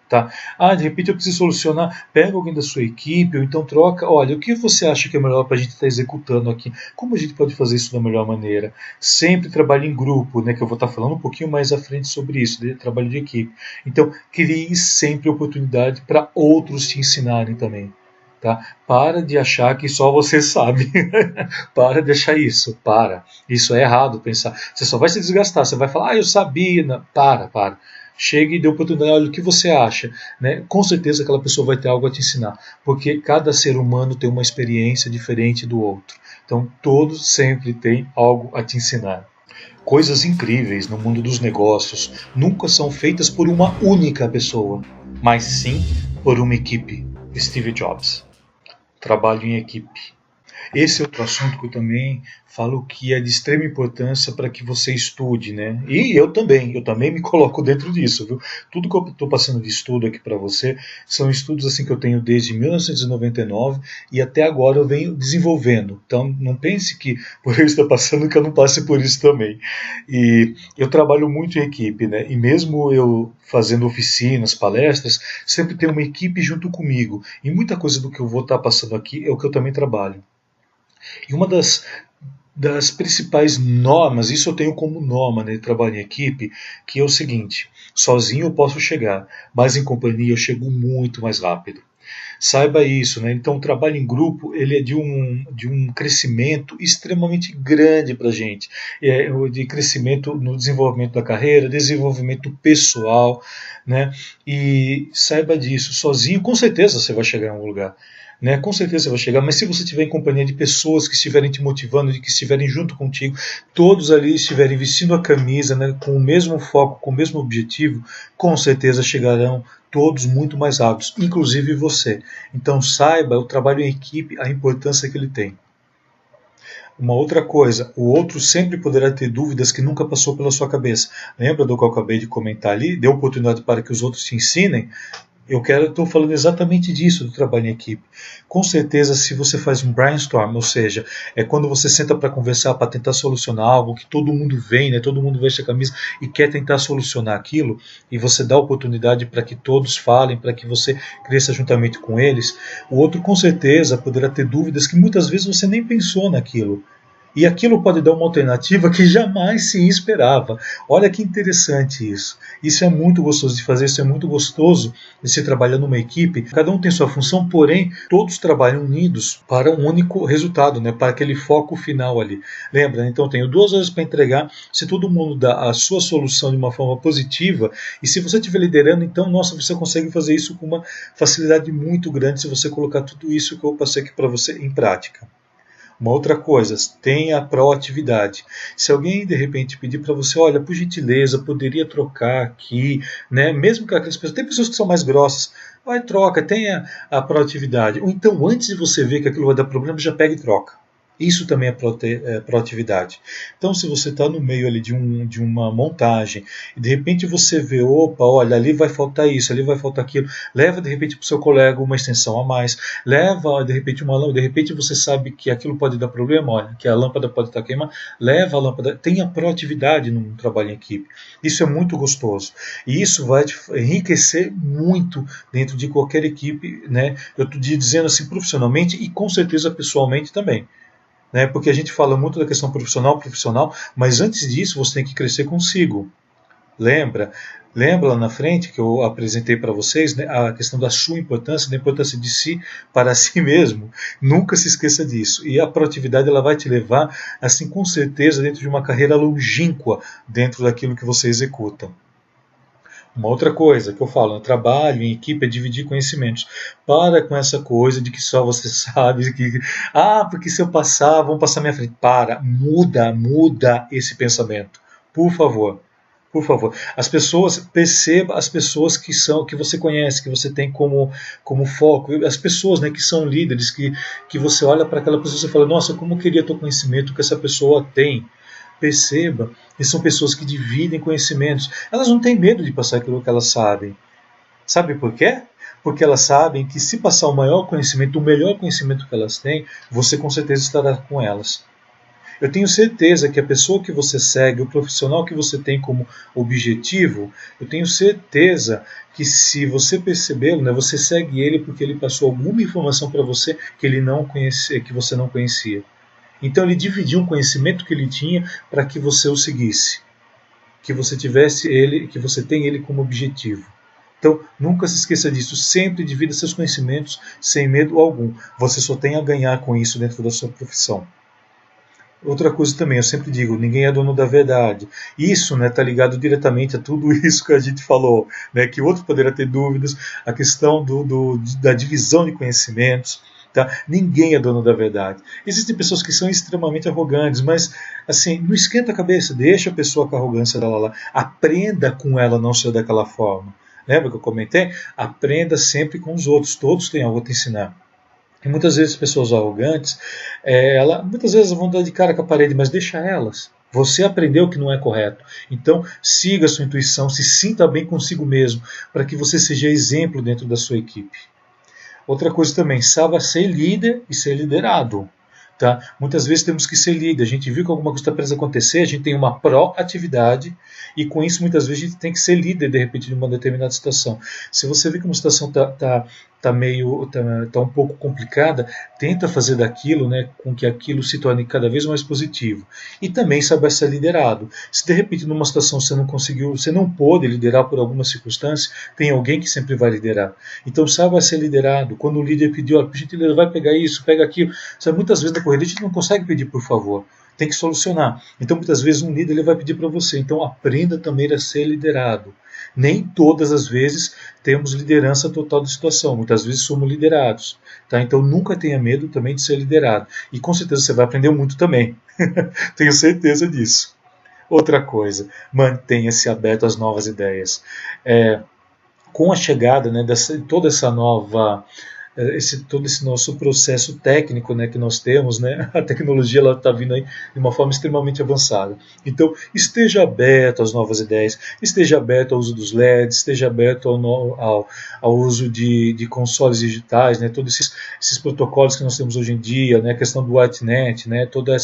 Tá? De repente eu preciso solucionar. Pega alguém da sua equipe ou então troca. Olha, o que você acha que é melhor para a gente estar executando aqui? Como a gente pode fazer isso da melhor maneira? Sempre trabalhe em grupo, né? Que eu vou estar falando um pouquinho mais à frente sobre isso, de trabalho de equipe. Então crie sempre oportunidade para outros te ensinarem também. Tá? Para de achar que só você sabe. Para de achar isso. Isso é errado pensar. Você só vai se desgastar. Você vai falar, eu sabia. Não. Para. Chegue e dê oportunidade. Olha o que você acha. Né? Com certeza aquela pessoa vai ter algo a te ensinar. Porque cada ser humano tem uma experiência diferente do outro. Então todos sempre têm algo a te ensinar. Coisas incríveis no mundo dos negócios nunca são feitas por uma única pessoa, mas sim por uma equipe. Steve Jobs. Trabalho em equipe. Esse é outro assunto que eu também falo que é de extrema importância para que você estude, né? E eu também me coloco dentro disso, viu? Tudo que eu estou passando de estudo aqui para você são estudos assim que eu tenho desde 1999 e até agora eu venho desenvolvendo. Então não pense que por eu estar passando que eu não passe por isso também. E eu trabalho muito em equipe, né? E mesmo eu fazendo oficinas, palestras, sempre tem uma equipe junto comigo. E muita coisa do que eu vou estar passando aqui é o que eu também trabalho. E uma das principais normas, isso eu tenho como norma, né, de trabalho em equipe, que é o seguinte: sozinho eu posso chegar, mas em companhia eu chego muito mais rápido. Saiba isso, né? Então, o trabalho em grupo ele é de um crescimento extremamente grande para a gente, de crescimento no desenvolvimento da carreira, desenvolvimento pessoal, né? E saiba disso, sozinho com certeza você vai chegar em algum lugar. Né? Com certeza você vai chegar, mas se você estiver em companhia de pessoas que estiverem te motivando, de que estiverem junto contigo, todos ali estiverem vestindo a camisa, né, com o mesmo foco, com o mesmo objetivo, com certeza chegarão todos muito mais rápidos, inclusive você. Então saiba o trabalho em equipe, a importância que ele tem. Uma outra coisa, o outro sempre poderá ter dúvidas que nunca passou pela sua cabeça. Lembra do que eu acabei de comentar ali? Dê oportunidade para que os outros te ensinem? Estou falando exatamente disso, do trabalho em equipe. Com certeza, se você faz um brainstorm, ou seja, é quando você senta para conversar, para tentar solucionar algo, que todo mundo vem, né, todo mundo veste a camisa e quer tentar solucionar aquilo, e você dá oportunidade para que todos falem, para que você cresça juntamente com eles, o outro com certeza poderá ter dúvidas que muitas vezes você nem pensou naquilo. E aquilo pode dar uma alternativa que jamais se esperava. Olha que interessante isso. Isso é muito gostoso de fazer, isso é muito gostoso de se trabalhar numa equipe. Cada um tem sua função, porém, todos trabalham unidos para um único resultado, né? Para aquele foco final ali. Lembra? Então, eu tenho 2 horas para entregar. Se todo mundo dá a sua solução de uma forma positiva, e se você estiver liderando, então, nossa, você consegue fazer isso com uma facilidade muito grande se você colocar tudo isso que eu passei aqui para você em prática. Uma outra coisa, tenha proatividade. Se alguém de repente pedir para você, olha, por gentileza, poderia trocar aqui, né? Mesmo que aquelas pessoas, tem pessoas que são mais grossas, vai troca, tenha a proatividade. Ou então, antes de você ver que aquilo vai dar problema, já pega e troca. Isso também é proatividade. Então, se você está no meio ali de uma montagem e de repente você vê, opa, olha, ali vai faltar isso, ali vai faltar aquilo, leva de repente para o seu colega uma extensão a mais, leva de repente uma lâmpada, de repente você sabe que aquilo pode dar problema, olha, que a lâmpada pode estar queimando, leva a lâmpada, tenha proatividade no trabalho em equipe. Isso é muito gostoso. E isso vai te enriquecer muito dentro de qualquer equipe, né? Eu estou dizendo assim profissionalmente e com certeza pessoalmente também. Né, porque a gente fala muito da questão profissional, mas antes disso você tem que crescer consigo. Lembra lá na frente que eu apresentei para vocês, né, a questão da sua importância, da importância de si para si mesmo. Nunca se esqueça disso. E a proatividade ela vai te levar, assim, com certeza, dentro de uma carreira longínqua dentro daquilo que você executa. Uma outra coisa que eu falo, no trabalho, em equipe, é dividir conhecimentos. Para com essa coisa de que só você sabe, porque se eu passar, vão passar à minha frente. Muda esse pensamento. Por favor. As pessoas, perceba as pessoas que você conhece, que você tem como foco, as pessoas, né, que são líderes, que você olha para aquela pessoa e fala, nossa, como eu queria ter o conhecimento que essa pessoa tem. Perceba que são pessoas que dividem conhecimentos. Elas não têm medo de passar aquilo que elas sabem. Sabe por quê? Porque elas sabem que se passar o melhor conhecimento que elas têm, você com certeza estará com elas. Eu tenho certeza que a pessoa que você segue, o profissional que você tem como objetivo, eu tenho certeza que se você percebê-lo, né, você segue ele porque ele passou alguma informação para você que ele não conhecia, que você não conhecia. Então ele dividiu um conhecimento que ele tinha para que você o seguisse, que você tivesse ele, que você tenha ele como objetivo. Então nunca se esqueça disso, sempre divida seus conhecimentos sem medo algum. Você só tem a ganhar com isso dentro da sua profissão. Outra coisa também, eu sempre digo, ninguém é dono da verdade. Isso está ligado diretamente a tudo isso que a gente falou, né, que outro poderá ter dúvidas, a questão da divisão de conhecimentos. Tá? Ninguém é dono da verdade. Existem pessoas que são extremamente arrogantes, mas assim, não esquenta a cabeça, deixa a pessoa com a arrogância dela lá. Aprenda com ela não ser daquela forma. Lembra que eu comentei? Aprenda sempre com os outros, todos têm algo a te ensinar. E muitas vezes pessoas arrogantes, muitas vezes vão dar de cara com a parede, mas deixa elas. Você aprendeu que não é correto. Então, siga a sua intuição, se sinta bem consigo mesmo, para que você seja exemplo dentro da sua equipe. Outra coisa também, saiba ser líder e ser liderado. Tá? Muitas vezes temos que ser líder. A gente viu que alguma coisa está prestes a acontecer, a gente tem uma proatividade e com isso muitas vezes a gente tem que ser líder de repente de uma determinada situação. Se você vê que uma situação está tá um pouco complicada, tenta fazer daquilo, né, com que aquilo se torne cada vez mais positivo. E também saber ser liderado. Se de repente numa situação você não conseguiu, você não pôde liderar por alguma circunstância, tem alguém que sempre vai liderar. Então saiba ser liderado. Quando o líder pediu, olha, por gentileza, vai pegar isso, pega aquilo. Sabe, muitas vezes na corrida a gente não consegue pedir por favor. Tem que solucionar. Então muitas vezes um líder ele vai pedir para você. Então aprenda também a ser liderado. Nem todas as vezes temos liderança total da situação, muitas vezes somos liderados. Tá? Então nunca tenha medo também de ser liderado. E com certeza você vai aprender muito também. Tenho certeza disso. Outra coisa, mantenha-se aberto às novas ideias. Com a chegada, né, toda essa nova... todo esse nosso processo técnico, né, que nós temos, né, a tecnologia está vindo aí de uma forma extremamente avançada. Então, esteja aberto às novas ideias, esteja aberto ao uso dos LEDs, esteja aberto ao uso de consoles digitais, né, todos esses protocolos que nós temos hoje em dia, né, a questão do WhatsApp, né, toda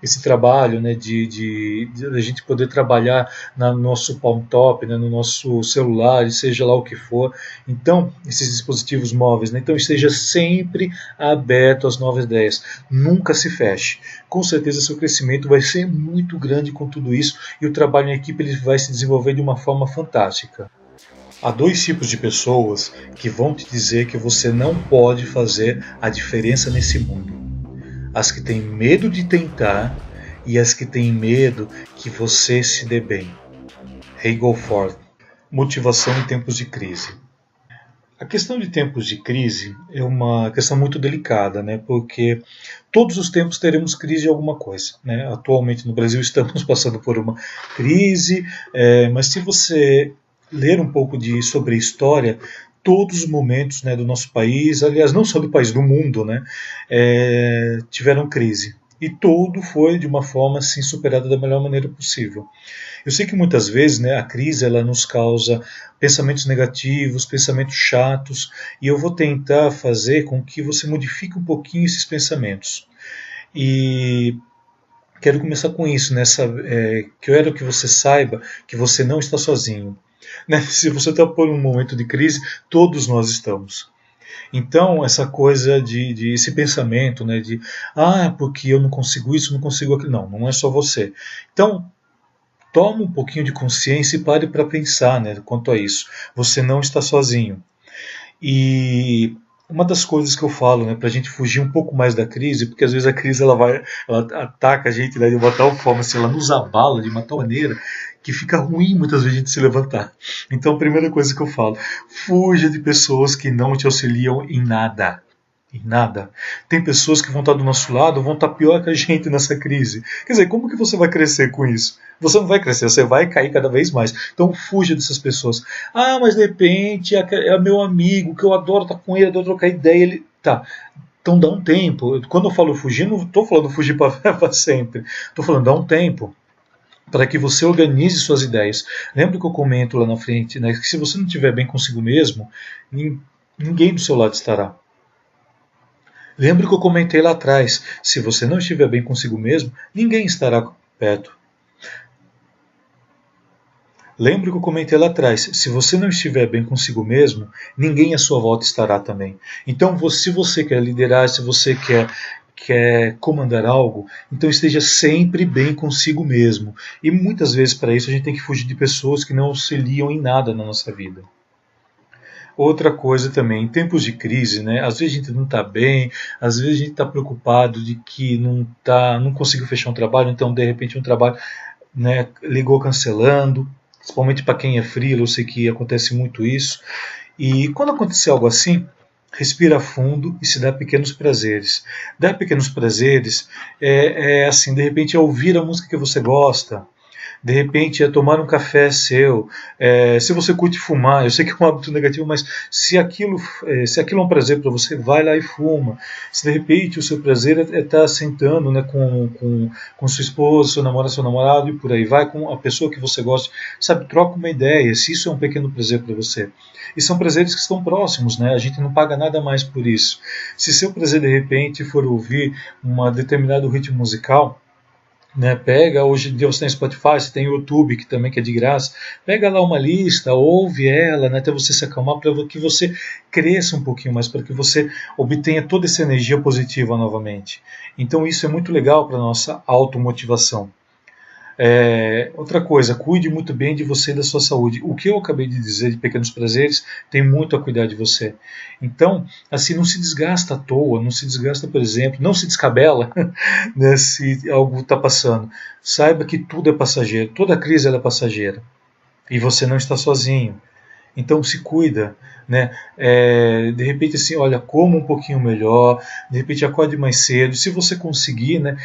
esse trabalho, né, de a gente poder trabalhar no nosso palm top, né, no nosso celular, seja lá o que for. Então, esses dispositivos móveis, né, então esteja sempre aberto às novas ideias. Nunca se feche. Com certeza seu crescimento vai ser muito grande com tudo isso e o trabalho em equipe ele vai se desenvolver de uma forma fantástica. Há dois tipos de pessoas que vão te dizer que você não pode fazer a diferença nesse mundo. As que têm medo de tentar e as que têm medo que você se dê bem. Hegel Ford. Motivação em tempos de crise. A questão de tempos de crise é uma questão muito delicada, né? Porque todos os tempos teremos crise de alguma coisa, né? Atualmente no Brasil estamos passando por uma crise, mas se você ler um pouco sobre a história, todos os momentos, né, do nosso país, aliás, não só do país, do mundo, né, tiveram crise. E tudo foi de uma forma assim, superado da melhor maneira possível. Eu sei que muitas vezes, né, a crise ela nos causa pensamentos negativos, pensamentos chatos, e eu vou tentar fazer com que você modifique um pouquinho esses pensamentos. E quero começar com isso, quero que você saiba que você não está sozinho. Né? Se você está por um momento de crise, todos nós estamos. Então, essa coisa esse pensamento, né, porque eu não consigo isso, não consigo aquilo. Não é só você. Então, toma um pouquinho de consciência e pare para pensar, né, quanto a isso. Você não está sozinho. E uma das coisas que eu falo, né, para a gente fugir um pouco mais da crise, porque às vezes a crise ela ataca a gente, né, de uma tal forma, assim, ela nos abala de uma tal maneira que fica ruim muitas vezes a gente se levantar. Então a primeira coisa que eu falo, fuja de pessoas que não te auxiliam em nada. Em nada. Tem pessoas que vão estar do nosso lado, vão estar pior que a gente nessa crise. Quer dizer, como que você vai crescer com isso? Você não vai crescer, você vai cair cada vez mais. Então fuja dessas pessoas. Mas de repente é meu amigo, que eu adoro estar com ele, adoro trocar ideia, ele... Tá. Então dá um tempo. Quando eu falo fugir, não estou falando fugir para sempre. Estou falando dá um tempo para que você organize suas ideias. Lembra que eu comento lá na frente, né, que se você não estiver bem consigo mesmo, ninguém do seu lado estará. Lembra que eu comentei lá atrás, se você não estiver bem consigo mesmo, ninguém estará perto. Lembra que eu comentei lá atrás, se você não estiver bem consigo mesmo, ninguém à sua volta estará também. Então, se você quer liderar, se você quer comandar algo, então esteja sempre bem consigo mesmo. E muitas vezes para isso a gente tem que fugir de pessoas que não auxiliam em nada na nossa vida. Outra coisa também, em tempos de crise, né, às vezes a gente não está bem, às vezes a gente está preocupado de que não conseguiu fechar um trabalho, então de repente um trabalho, né, ligou cancelando, principalmente para quem é freela, eu sei que acontece muito isso. E quando acontecer algo assim, respira fundo e se dá pequenos prazeres. Dar pequenos prazeres assim, de repente é ouvir a música que você gosta, de repente é tomar um café seu, se você curte fumar, eu sei que é um hábito negativo, mas se aquilo é um prazer para você, vai lá e fuma. Se de repente o seu prazer é estar sentando, né, com sua esposa, seu namorado e por aí vai, com a pessoa que você gosta, sabe, troca uma ideia, se isso é um pequeno prazer para você. E são prazeres que estão próximos, né? A gente não paga nada mais por isso. Se seu prazer de repente for ouvir um determinado ritmo musical, né? Pega, hoje em dia você tem Spotify, você tem YouTube, que também que é de graça, pega lá uma lista, ouve ela, né, até você se acalmar, para que você cresça um pouquinho mais, para que você obtenha toda essa energia positiva novamente. Então isso é muito legal para a nossa automotivação. Outra coisa, cuide muito bem de você e da sua saúde. O que eu acabei de dizer de pequenos prazeres tem muito a cuidar de você. Então, assim, não se desgasta à toa, não se desgasta, por exemplo, não se descabela, né, se algo está passando. Saiba que tudo é passageiro, toda crise ela é passageira. E você não está sozinho. Então se cuida, né? De repente assim, olha, coma um pouquinho melhor, de repente acorde mais cedo, se você conseguir, né?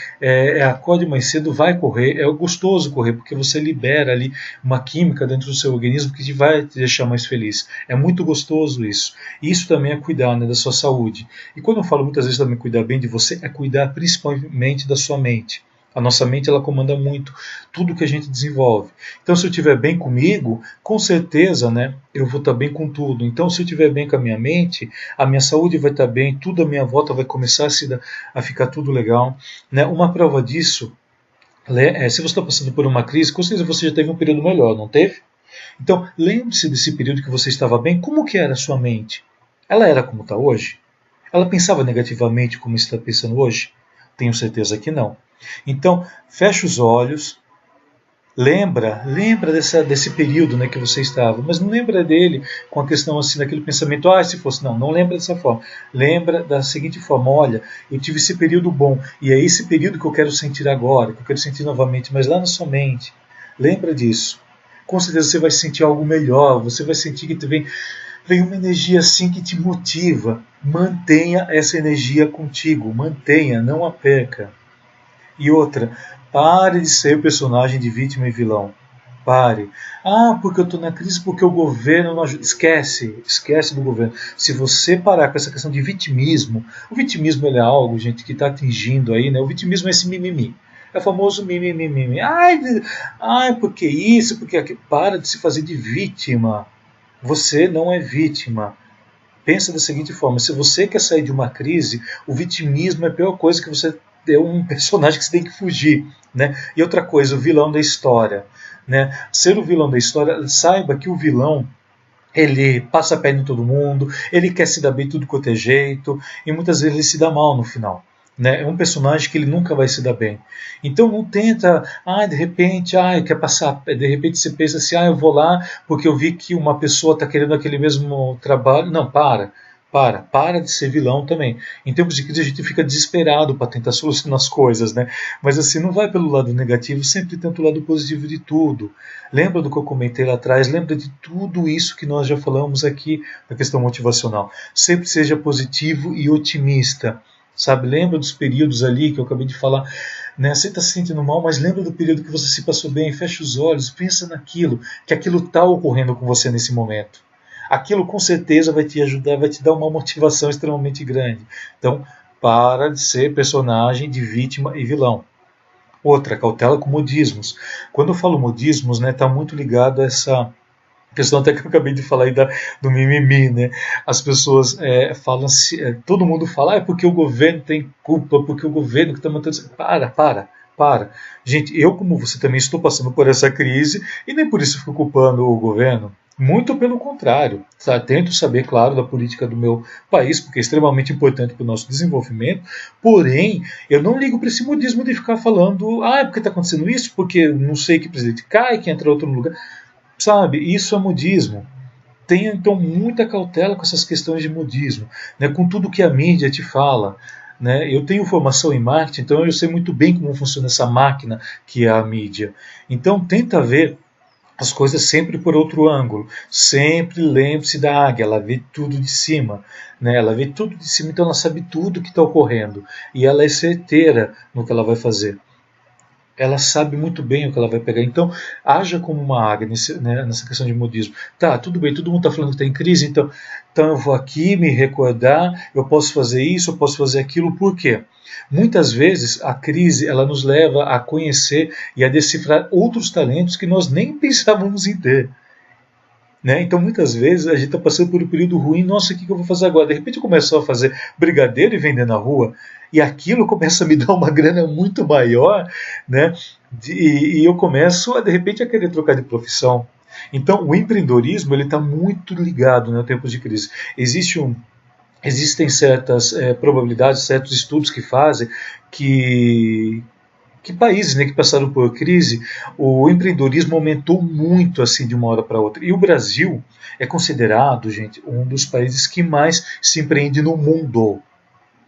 Acorde mais cedo, vai correr, é gostoso correr, porque você libera ali uma química dentro do seu organismo que vai te deixar mais feliz, é muito gostoso isso. Isso também é cuidar, né, da sua saúde. E quando eu falo muitas vezes também cuidar bem de você, é cuidar principalmente da sua mente. A nossa mente ela comanda muito tudo que a gente desenvolve. Então, se eu estiver bem comigo, com certeza, né, eu vou estar bem com tudo. Então, se eu estiver bem com a minha mente, a minha saúde vai estar bem, tudo à minha volta vai começar a ficar tudo legal. Né? Uma prova disso, se você está passando por uma crise, com certeza você já teve um período melhor, não teve? Então, lembre-se desse período que você estava bem. Como que era a sua mente? Ela era como está hoje? Ela pensava negativamente como está pensando hoje? Tenho certeza que não. Então, fecha os olhos, lembra desse período, né, que você estava, mas não lembra dele com a questão assim, daquele pensamento, se fosse, não lembra dessa forma, lembra da seguinte forma, olha, eu tive esse período bom, e é esse período que eu quero sentir agora, que eu quero sentir novamente, mas lá na sua mente, lembra disso, com certeza você vai sentir algo melhor, você vai sentir que vem uma energia assim que te motiva, mantenha essa energia contigo, mantenha, não a perca. E outra, pare de ser personagem de vítima e vilão. Pare. Porque eu estou na crise, porque o governo não ajuda. Esquece do governo. Se você parar com essa questão de vitimismo, o vitimismo ele é algo, gente, que está atingindo aí, né? O vitimismo é esse mimimi. É o famoso mimimi. Porque isso, porque aquilo. Para de se fazer de vítima. Você não é vítima. Pensa da seguinte forma, se você quer sair de uma crise, o vitimismo é a pior coisa que você é um personagem que você tem que fugir, né? E outra coisa, o vilão da história, né? Ser o vilão da história, saiba que o vilão, ele passa a perna em todo mundo, ele quer se dar bem tudo quanto é jeito, e muitas vezes ele se dá mal no final. Né? É um personagem que ele nunca vai se dar bem. Então não tenta, de repente, quer passar, de repente você pensa assim, eu vou lá porque eu vi que uma pessoa está querendo aquele mesmo trabalho. Não, para de ser vilão também. Em tempos de crise a gente fica desesperado para tentar solucionar as coisas, né? Mas assim, não vai pelo lado negativo, sempre tenta o lado positivo de tudo. Lembra do que eu comentei lá atrás, lembra de tudo isso que nós já falamos aqui na questão motivacional. Sempre seja positivo e otimista. Sabe, lembra dos períodos ali que eu acabei de falar, né? Você está se sentindo mal, mas lembra do período que você se passou bem, fecha os olhos, pensa naquilo, que aquilo está ocorrendo com você nesse momento. Aquilo com certeza vai te ajudar, vai te dar uma motivação extremamente grande. Então, para de ser personagem de vítima e vilão. Outra, cautela com modismos. Quando eu falo modismos, né, está muito ligado a essa questão até que eu acabei de falar aí do mimimi, né? As pessoas falam, todo mundo fala, é porque o governo tem culpa, porque o governo que está mantendo... Para. Gente, eu como você também estou passando por essa crise e nem por isso fico culpando o governo. Muito pelo contrário. Tento saber, claro, da política do meu país, porque é extremamente importante para o nosso desenvolvimento, porém, eu não ligo para esse modismo de ficar falando, é porque está acontecendo isso, porque não sei que presidente cai, que entra outro lugar. Sabe, isso é modismo. Tenha, então, muita cautela com essas questões de modismo, né, com tudo que a mídia te fala. Né? Eu tenho formação em marketing, então eu sei muito bem como funciona essa máquina que é a mídia. Então, tenta ver as coisas sempre por outro ângulo. Sempre lembre-se da águia, ela vê tudo de cima. Né? Ela vê tudo de cima, então ela sabe tudo o que está ocorrendo. E ela é certeira no que ela vai fazer. Ela sabe muito bem o que ela vai pegar. Então, haja como uma águia nessa questão de modismo. Tudo bem, todo mundo está falando que está em crise, então eu vou aqui me recordar, eu posso fazer isso, eu posso fazer aquilo. Por quê? Muitas vezes a crise ela nos leva a conhecer e a decifrar outros talentos que nós nem pensávamos em ter. Né? Então, muitas vezes, a gente está passando por um período ruim. Nossa, o que eu vou fazer agora? De repente, eu começo a fazer brigadeiro e vender na rua, e aquilo começa a me dar uma grana muito maior, né? E eu começo, de repente, a querer trocar de profissão. Então, o empreendedorismo está muito ligado, né, ao tempo de crise. Existem certas probabilidades, certos estudos que fazem que países, né, que passaram por crise, o empreendedorismo aumentou muito assim de uma hora para outra. E o Brasil é considerado, gente, um dos países que mais se empreende no mundo.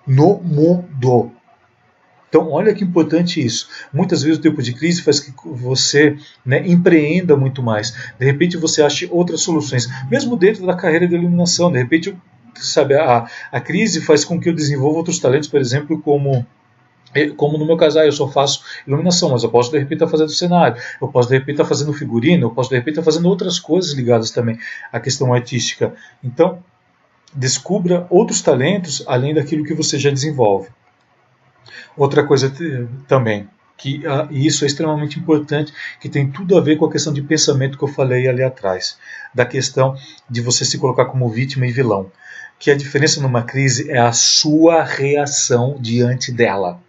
No mundo. Então, olha que importante isso. Muitas vezes o tempo de crise faz que você, né, empreenda muito mais. De repente você ache outras soluções, mesmo dentro da carreira de iluminação. De repente, sabe, a crise faz com que eu desenvolva outros talentos, por exemplo, como no meu caso, eu só faço iluminação, mas eu posso de repente estar fazendo cenário, eu posso de repente estar fazendo figurino, eu posso de repente estar fazendo outras coisas ligadas também à questão artística. Então, descubra outros talentos além daquilo que você já desenvolve. Outra coisa também, e isso é extremamente importante, que tem tudo a ver com a questão de pensamento que eu falei ali atrás, da questão de você se colocar como vítima e vilão. Que a diferença numa crise é a sua reação diante dela.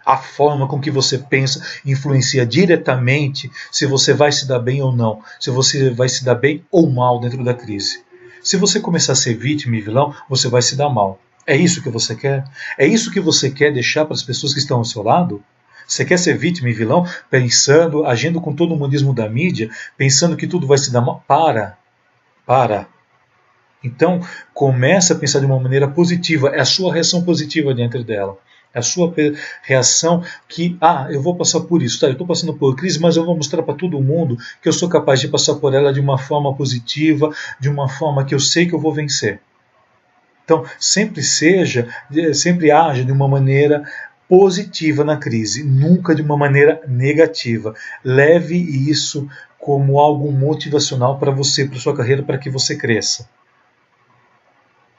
A forma com que você pensa influencia diretamente se você vai se dar bem ou não, se você vai se dar bem ou mal dentro da crise. Se você começar a ser vítima e vilão, você vai se dar mal. É isso que você quer? É isso que você quer deixar para as pessoas que estão ao seu lado? Você quer ser vítima e vilão, pensando, agindo com todo o mundismo da mídia, pensando que tudo vai se dar mal? Para. Então, começa a pensar de uma maneira positiva. É a sua reação positiva diante dela. É a sua reação que, eu vou passar por isso, tá? Eu estou passando por crise, mas eu vou mostrar para todo mundo que eu sou capaz de passar por ela de uma forma positiva, de uma forma que eu sei que eu vou vencer. Então, sempre haja de uma maneira positiva na crise, nunca de uma maneira negativa. Leve isso como algo motivacional para você, para sua carreira, para que você cresça.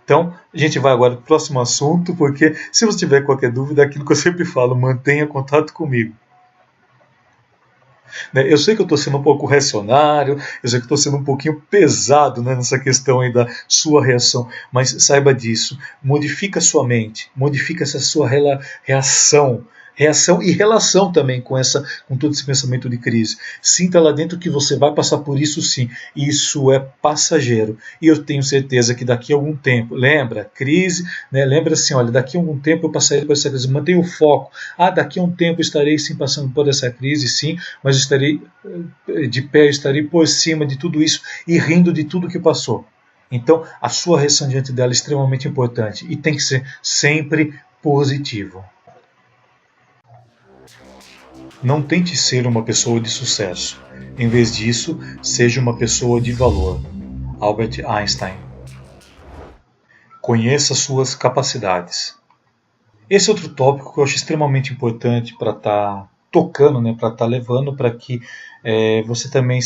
Então, a gente vai agora para o próximo assunto, porque se você tiver qualquer dúvida, é aquilo que eu sempre falo, mantenha contato comigo. Eu sei que eu estou sendo um pouco reacionário, eu sei que estou sendo um pouquinho pesado, né, nessa questão aí da sua reação, mas saiba disso, modifica a sua mente, modifica essa sua reação e relação também com todo esse pensamento de crise. Sinta lá dentro que você vai passar por isso sim, isso é passageiro, e eu tenho certeza que daqui a algum tempo, lembra, crise, né, lembra assim, olha, daqui a algum tempo eu passarei por essa crise, mantenha o foco, daqui a um tempo eu estarei sim passando por essa crise, sim, mas estarei de pé, estarei por cima de tudo isso e rindo de tudo que passou. Então, a sua reação diante dela é extremamente importante e tem que ser sempre positivo. Não tente ser uma pessoa de sucesso. Em vez disso, seja uma pessoa de valor. Albert Einstein. Conheça suas capacidades. Esse é outro tópico que eu acho extremamente importante para estar tocando, né, para estar levando para que você também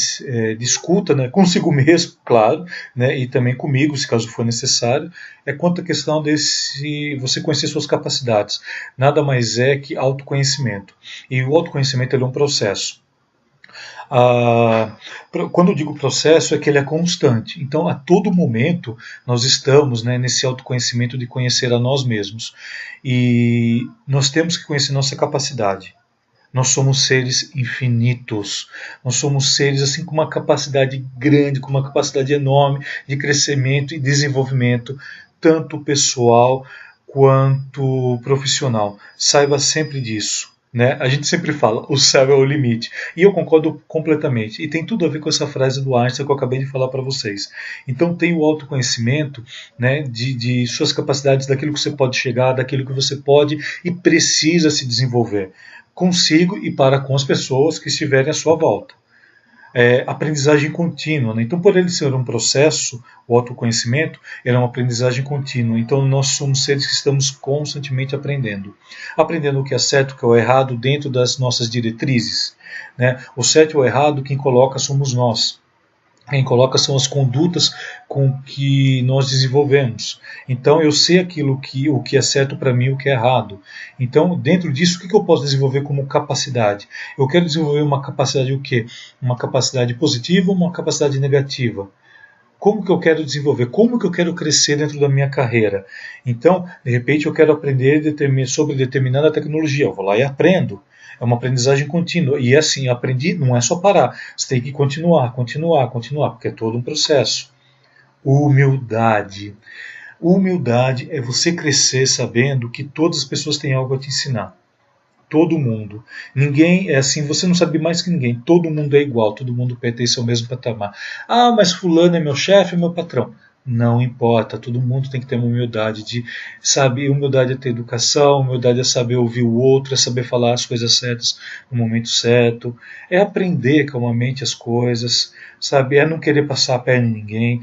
discuta, né, consigo mesmo, claro, né, e também comigo, se caso for necessário, quanto à questão desse você conhecer suas capacidades. Nada mais é que autoconhecimento. E o autoconhecimento é um processo. Quando eu digo processo, é que ele é constante. Então, a todo momento, nós estamos, né, nesse autoconhecimento de conhecer a nós mesmos. E nós temos que conhecer nossa capacidade. Nós somos seres infinitos. Nós somos seres assim com uma capacidade grande, com uma capacidade enorme de crescimento e desenvolvimento, tanto pessoal quanto profissional. Saiba sempre disso. Né? A gente sempre fala, o céu é o limite. E eu concordo completamente. E tem tudo a ver com essa frase do Einstein que eu acabei de falar para vocês. Então tem o autoconhecimento, né, de suas capacidades, daquilo que você pode chegar, daquilo que você pode e precisa se desenvolver. Consigo e para com as pessoas que estiverem à sua volta. Aprendizagem contínua. Né? Então, por ele ser um processo, o autoconhecimento, ele é uma aprendizagem contínua. Então, nós somos seres que estamos constantemente aprendendo. Aprendendo o que é certo, o que é o errado, dentro das nossas diretrizes. Né? O certo e o errado, quem coloca somos nós. Quem coloca são as condutas com que nós desenvolvemos. Então eu sei o que é certo para mim e o que é errado. Então dentro disso, o que eu posso desenvolver como capacidade? Eu quero desenvolver uma capacidade o quê? Uma capacidade positiva ou uma capacidade negativa? Como que eu quero desenvolver? Como que eu quero crescer dentro da minha carreira? Então, de repente, eu quero aprender sobre determinada tecnologia. Eu vou lá e aprendo. É uma aprendizagem contínua. E assim, aprendi, não é só parar. Você tem que continuar, porque é todo um processo. Humildade. Humildade é você crescer sabendo que todas as pessoas têm algo a te ensinar. Todo mundo. Ninguém é assim, você não sabe mais que ninguém. Todo mundo é igual, todo mundo pertence ao mesmo patamar. Ah, mas fulano é meu chefe, é meu patrão. Não importa, todo mundo tem que ter uma humildade de, sabe, humildade é ter educação, humildade é saber ouvir o outro, é saber falar as coisas certas no momento certo, é aprender calmamente as coisas, sabe, é não querer passar a perna em ninguém.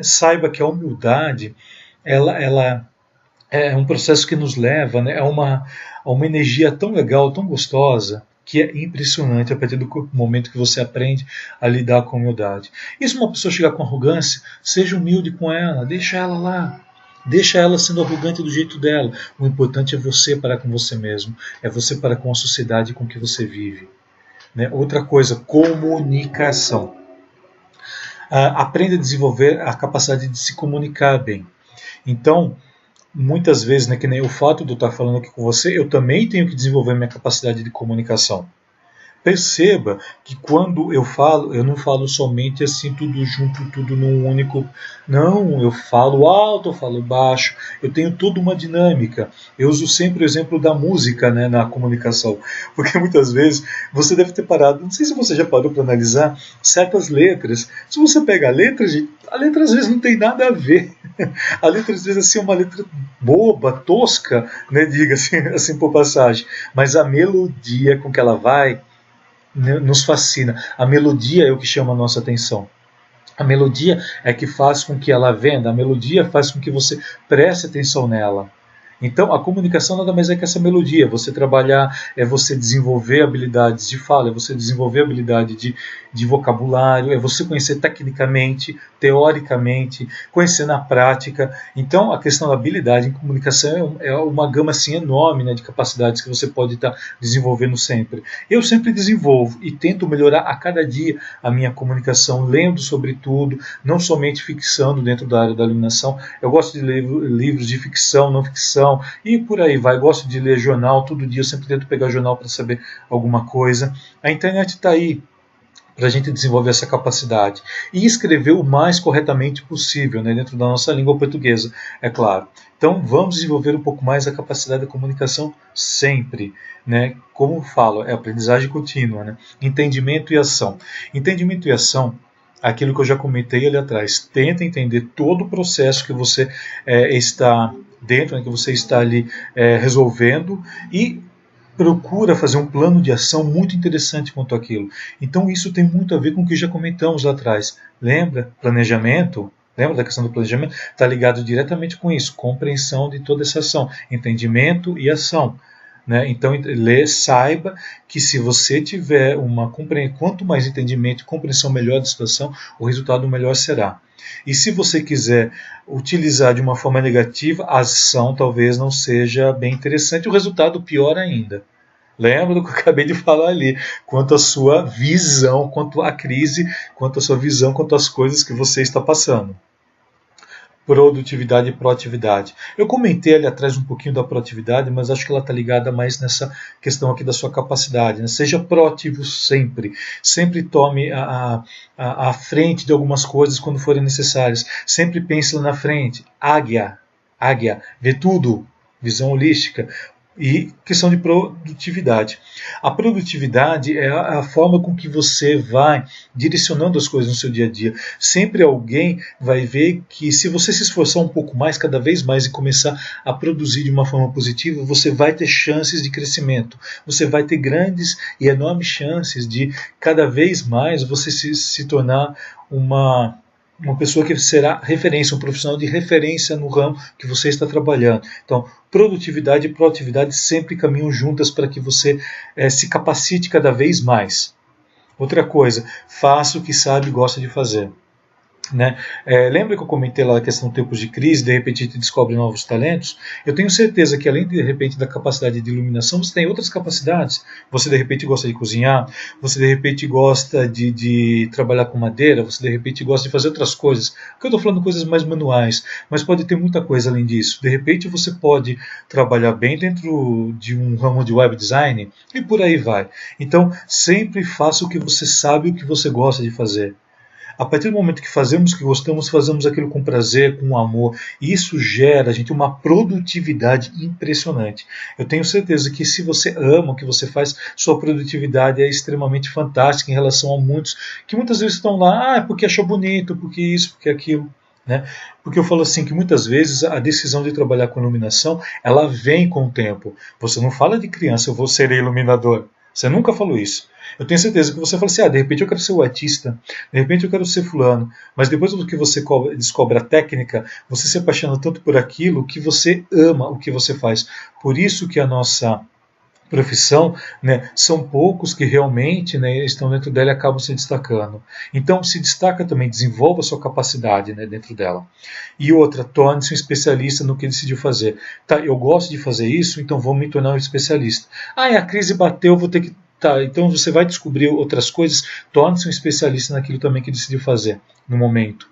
Saiba que a humildade, ela é um processo que nos leva, né, a uma energia tão legal, tão gostosa, que é impressionante a partir do momento que você aprende a lidar com humildade. E se uma pessoa chegar com arrogância, seja humilde com ela, deixa ela lá. Deixa ela sendo arrogante do jeito dela. O importante é você para com você mesmo. É você para com a sociedade com que você vive. Né? Outra coisa, comunicação. Aprenda a desenvolver a capacidade de se comunicar bem. Então, muitas vezes, né, que nem o fato de eu estar falando aqui com você, eu também tenho que desenvolver minha capacidade de comunicação. Perceba que quando eu falo, eu não falo somente assim, tudo junto, tudo num único. Não, eu falo alto, eu falo baixo, eu tenho toda uma dinâmica. Eu uso sempre o exemplo da música, né, na comunicação, porque muitas vezes você deve ter parado, não sei se você já parou para analisar certas letras. Se você pega a letra, gente, a letra às vezes não tem nada a ver. A letra às vezes assim, é uma letra boba, tosca, né, diga-se assim por passagem, mas a melodia com que ela vai nos fascina. A melodia é o que chama a nossa atenção. A melodia é que faz com que ela venda, a melodia faz com que você preste atenção nela. Então, a comunicação nada mais é que essa melodia. Você trabalhar, é você desenvolver habilidades de fala, é você desenvolver habilidade de vocabulário, é você conhecer tecnicamente, teoricamente, conhecer na prática. Então, a questão da habilidade em comunicação é uma gama assim, enorme, né, de capacidades que você pode estar desenvolvendo sempre. Eu sempre desenvolvo e tento melhorar a cada dia a minha comunicação, lendo sobre tudo, não somente fixando dentro da área da iluminação. Eu gosto de ler livros de ficção, não ficção, e por aí vai. Gosto de ler jornal, todo dia eu sempre tento pegar jornal para saber alguma coisa. A internet está aí para a gente desenvolver essa capacidade e escrever o mais corretamente possível, né, dentro da nossa língua portuguesa, é claro. Então vamos desenvolver um pouco mais a capacidade da comunicação sempre, né? Como falo, é aprendizagem contínua, né? Entendimento e ação. Entendimento e ação, aquilo que eu já comentei ali atrás. Tenta entender todo o processo que você está dentro, né, que você está ali resolvendo, e procura fazer um plano de ação muito interessante quanto àquilo. Então isso tem muito a ver com o que já comentamos lá atrás. Lembra? Planejamento? Lembra da questão do planejamento? Está ligado diretamente com isso. Compreensão de toda essa ação. Entendimento e ação. Né? Então, saiba que se você tiver quanto mais entendimento e compreensão melhor da situação, o resultado melhor será. E se você quiser utilizar de uma forma negativa, a ação talvez não seja bem interessante, o resultado pior ainda. Lembra do que eu acabei de falar ali, quanto à sua visão, quanto à crise, quanto à sua visão, quanto às coisas que você está passando. Produtividade e proatividade. Eu comentei ali atrás um pouquinho da proatividade, mas acho que ela está ligada mais nessa questão aqui da sua capacidade. Né? Seja proativo sempre. Sempre tome a frente de algumas coisas quando forem necessárias. Sempre pense lá na frente. Águia, vê tudo. Visão holística. E questão de produtividade. A produtividade é a forma com que você vai direcionando as coisas no seu dia a dia. Sempre alguém vai ver que se você se esforçar um pouco mais, cada vez mais, e começar a produzir de uma forma positiva, você vai ter chances de crescimento. Você vai ter grandes e enormes chances de cada vez mais você se tornar uma pessoa que será referência, um profissional de referência no ramo que você está trabalhando. Então, produtividade e proatividade sempre caminham juntas para que você se capacite cada vez mais. Outra coisa, faça o que sabe e gosta de fazer. Né? Lembra que eu comentei lá a questão de tempos de crise, de repente a gente descobre novos talentos? Eu tenho certeza que além de repente da capacidade de iluminação, você tem outras capacidades. Você de repente gosta de cozinhar, você de repente gosta de trabalhar com madeira, você de repente gosta de fazer outras coisas. Porque eu estou falando coisas mais manuais, mas pode ter muita coisa além disso. De repente você pode trabalhar bem dentro de um ramo de web design e por aí vai. Então sempre faça o que você sabe, o que você gosta de fazer. A partir do momento que fazemos o que gostamos, fazemos aquilo com prazer, com amor, e isso gera, gente, uma produtividade impressionante. Eu tenho certeza que se você ama o que você faz, sua produtividade é extremamente fantástica em relação a muitos que muitas vezes estão lá, porque achou bonito, porque isso, porque aquilo. Né? Porque eu falo assim que muitas vezes a decisão de trabalhar com iluminação, ela vem com o tempo. Você não fala de criança, eu vou ser iluminador. Você nunca falou isso. Eu tenho certeza que você fala assim, de repente eu quero ser o artista, de repente eu quero ser fulano, mas depois do que você descobre a técnica, você se apaixona tanto por aquilo que você ama o que você faz. Por isso que a nossa profissão, né, são poucos que realmente, né, estão dentro dela e acabam se destacando. Então se destaca também, desenvolva a sua capacidade, né, dentro dela. E outra, torne-se um especialista no que decidiu fazer. Tá, eu gosto de fazer isso, então vou me tornar um especialista. A crise bateu, vou ter que... Tá, então você vai descobrir outras coisas, torne-se um especialista naquilo também que decidiu fazer no momento.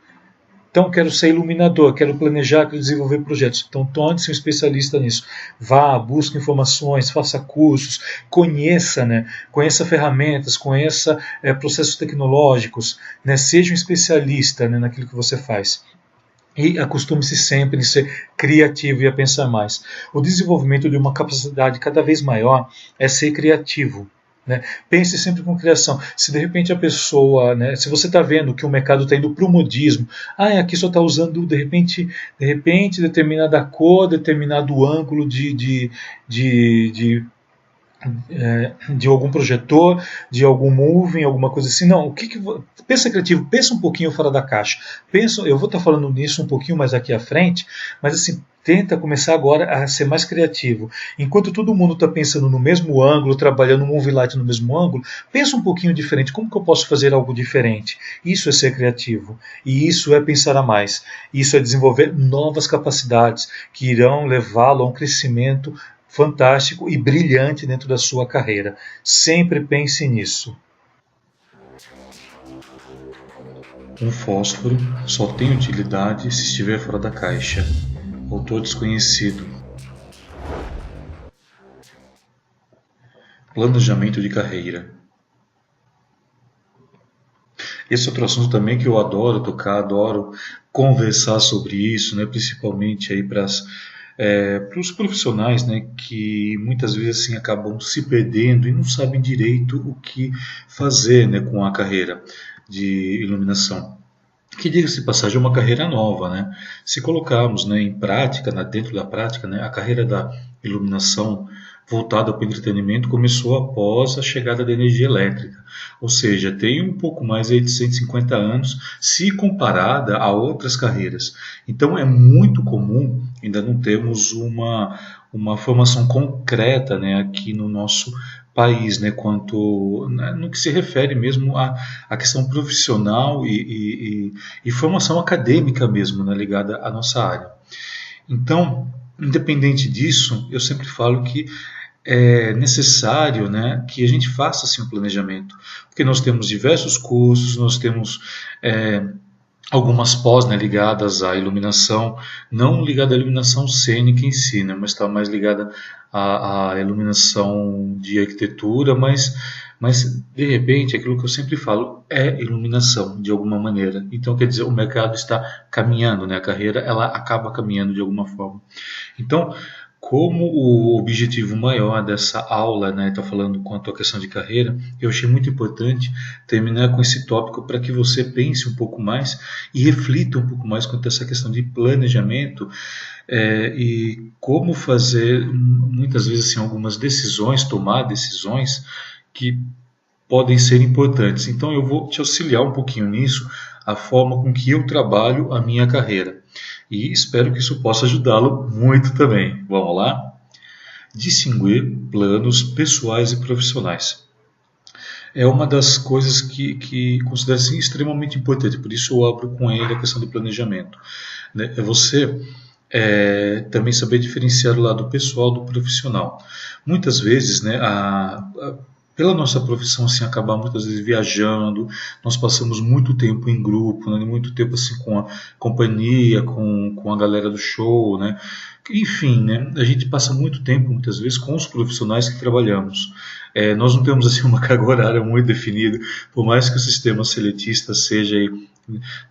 Então, quero ser iluminador, quero planejar, quero desenvolver projetos. Então, torne-se um especialista nisso. Vá, busque informações, faça cursos, conheça, né? Conheça ferramentas, conheça processos tecnológicos, né? Seja um especialista, né, naquilo que você faz. E acostume-se sempre em ser criativo e a pensar mais. O desenvolvimento de uma capacidade cada vez maior é ser criativo. Né? Pense sempre com criação. Se de repente a pessoa, né, se você está vendo que o mercado está indo para o modismo, aqui só está usando de repente determinada cor, determinado ângulo de algum projetor, de algum moving, alguma coisa assim. Não, pensa criativo, pensa um pouquinho fora da caixa. Eu vou estar falando nisso um pouquinho mais aqui à frente, mas assim, tenta começar agora a ser mais criativo. Enquanto todo mundo está pensando no mesmo ângulo, trabalhando no movie light no mesmo ângulo, pensa um pouquinho diferente. Como que eu posso fazer algo diferente? Isso é ser criativo. E isso é pensar a mais. Isso é desenvolver novas capacidades que irão levá-lo a um crescimento fantástico e brilhante dentro da sua carreira. Sempre pense nisso. Um fósforo só tem utilidade se estiver fora da caixa. Autor desconhecido. Planejamento de carreira. Esse é outro assunto também que eu adoro tocar, adoro conversar sobre isso, né? Principalmente aí para os profissionais, né, que muitas vezes assim, acabam se perdendo e não sabem direito o que fazer, né, com a carreira de iluminação. Que, diga-se de passagem, é uma carreira nova. Né? Se colocarmos, né, em prática, dentro da prática, né, a carreira da iluminação voltada para o entretenimento começou após a chegada da energia elétrica. Ou seja, tem um pouco mais de 150 anos se comparada a outras carreiras. Então é muito comum, ainda não temos uma formação concreta, né, aqui no nosso país, né, no que se refere mesmo à questão profissional e formação acadêmica mesmo, né, ligada à nossa área. Então, independente disso, eu sempre falo que é necessário, né, que a gente faça assim, um planejamento, porque nós temos diversos cursos, nós temos algumas pós, né, ligadas à iluminação, não ligada à iluminação cênica em si, né, mas está mais ligada à iluminação de arquitetura, mas de repente aquilo que eu sempre falo é iluminação de alguma maneira. Então quer dizer, o mercado está caminhando, né, a carreira ela acaba caminhando de alguma forma. Então, como o objetivo maior dessa aula, né, está falando quanto à questão de carreira, eu achei muito importante terminar com esse tópico para que você pense um pouco mais e reflita um pouco mais quanto a essa questão de planejamento e como fazer, muitas vezes, assim, algumas decisões, tomar decisões que podem ser importantes. Então eu vou te auxiliar um pouquinho nisso, a forma com que eu trabalho a minha carreira. E espero que isso possa ajudá-lo muito também. Vamos lá? Distinguir planos pessoais e profissionais. é uma das coisas que considero assim, extremamente importante, por isso eu abro com ele a questão do planejamento. Né? É você também saber diferenciar o lado pessoal do profissional. Muitas vezes, né, pela nossa profissão assim, acabar muitas vezes viajando, nós passamos muito tempo em grupo, né, muito tempo assim, com a companhia, com a galera do show, né? Enfim, né, a gente passa muito tempo, muitas vezes, com os profissionais que trabalhamos. Nós não temos assim, uma carga horária muito definida, por mais que o sistema seletista seja aí,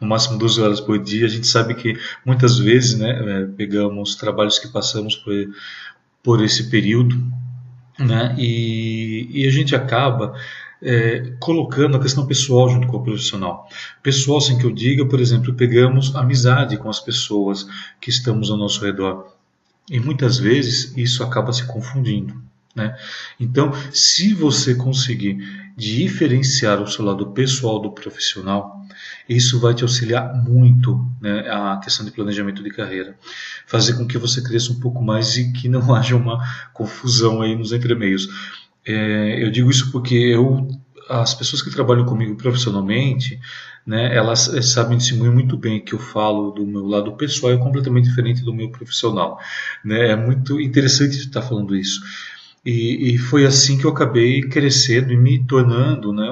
no máximo 12 horas por dia, a gente sabe que muitas vezes, né, pegamos trabalhos que passamos por esse período, né, e a gente acaba colocando a questão pessoal junto com o profissional. Pessoal, sem que eu diga, por exemplo, pegamos amizade com as pessoas que estamos ao nosso redor. E muitas vezes isso acaba se confundindo. Né? Então, se você conseguir diferenciar o seu lado pessoal do profissional, isso vai te auxiliar muito, né, a questão de planejamento de carreira. Fazer com que você cresça um pouco mais e que não haja uma confusão aí nos entremeios. Eu digo isso porque as pessoas que trabalham comigo profissionalmente, né, elas sabem distinguir muito bem que eu falo do meu lado pessoal é completamente diferente do meu profissional. Né? É muito interessante estar falando isso. E foi assim que eu acabei crescendo e me tornando, né,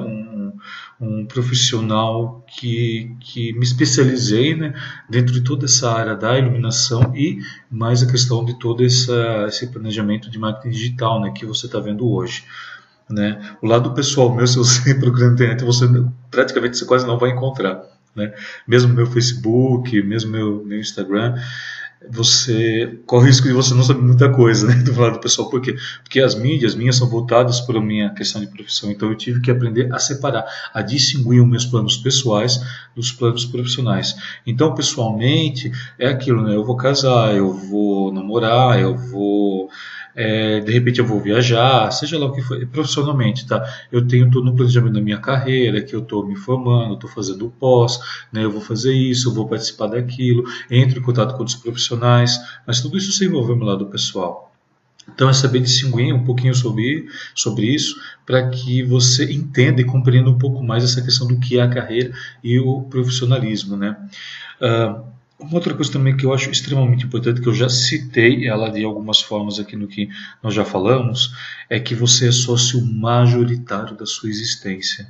um profissional que me especializei, né, dentro de toda essa área da iluminação e mais a questão de todo esse planejamento de marketing digital, né, que você está vendo hoje. Né? O lado pessoal meu, se você procurar na internet, praticamente você quase não vai encontrar. Né? Mesmo meu Facebook, mesmo meu Instagram, você corre o risco de você não saber muita coisa, né, do lado pessoal. Por quê? Porque as mídias minhas são voltadas para a minha questão de profissão, então eu tive que aprender a separar, a distinguir os meus planos pessoais dos planos profissionais. Então, pessoalmente, é aquilo, né, eu vou casar, eu vou namorar, eu vou... de repente eu vou viajar, seja lá o que for, profissionalmente, tá? Eu tenho todo no planejamento da minha carreira, que eu estou me formando, estou fazendo pós, né? Eu vou fazer isso, eu vou participar daquilo, entro em contato com outros profissionais, mas tudo isso sem envolver o meu lado pessoal. Então é saber distinguir um pouquinho sobre isso, para que você entenda e compreenda um pouco mais essa questão do que é a carreira e o profissionalismo, né? Uma outra coisa também que eu acho extremamente importante, que eu já citei ela de algumas formas aqui no que nós já falamos, é que você é sócio majoritário da sua existência.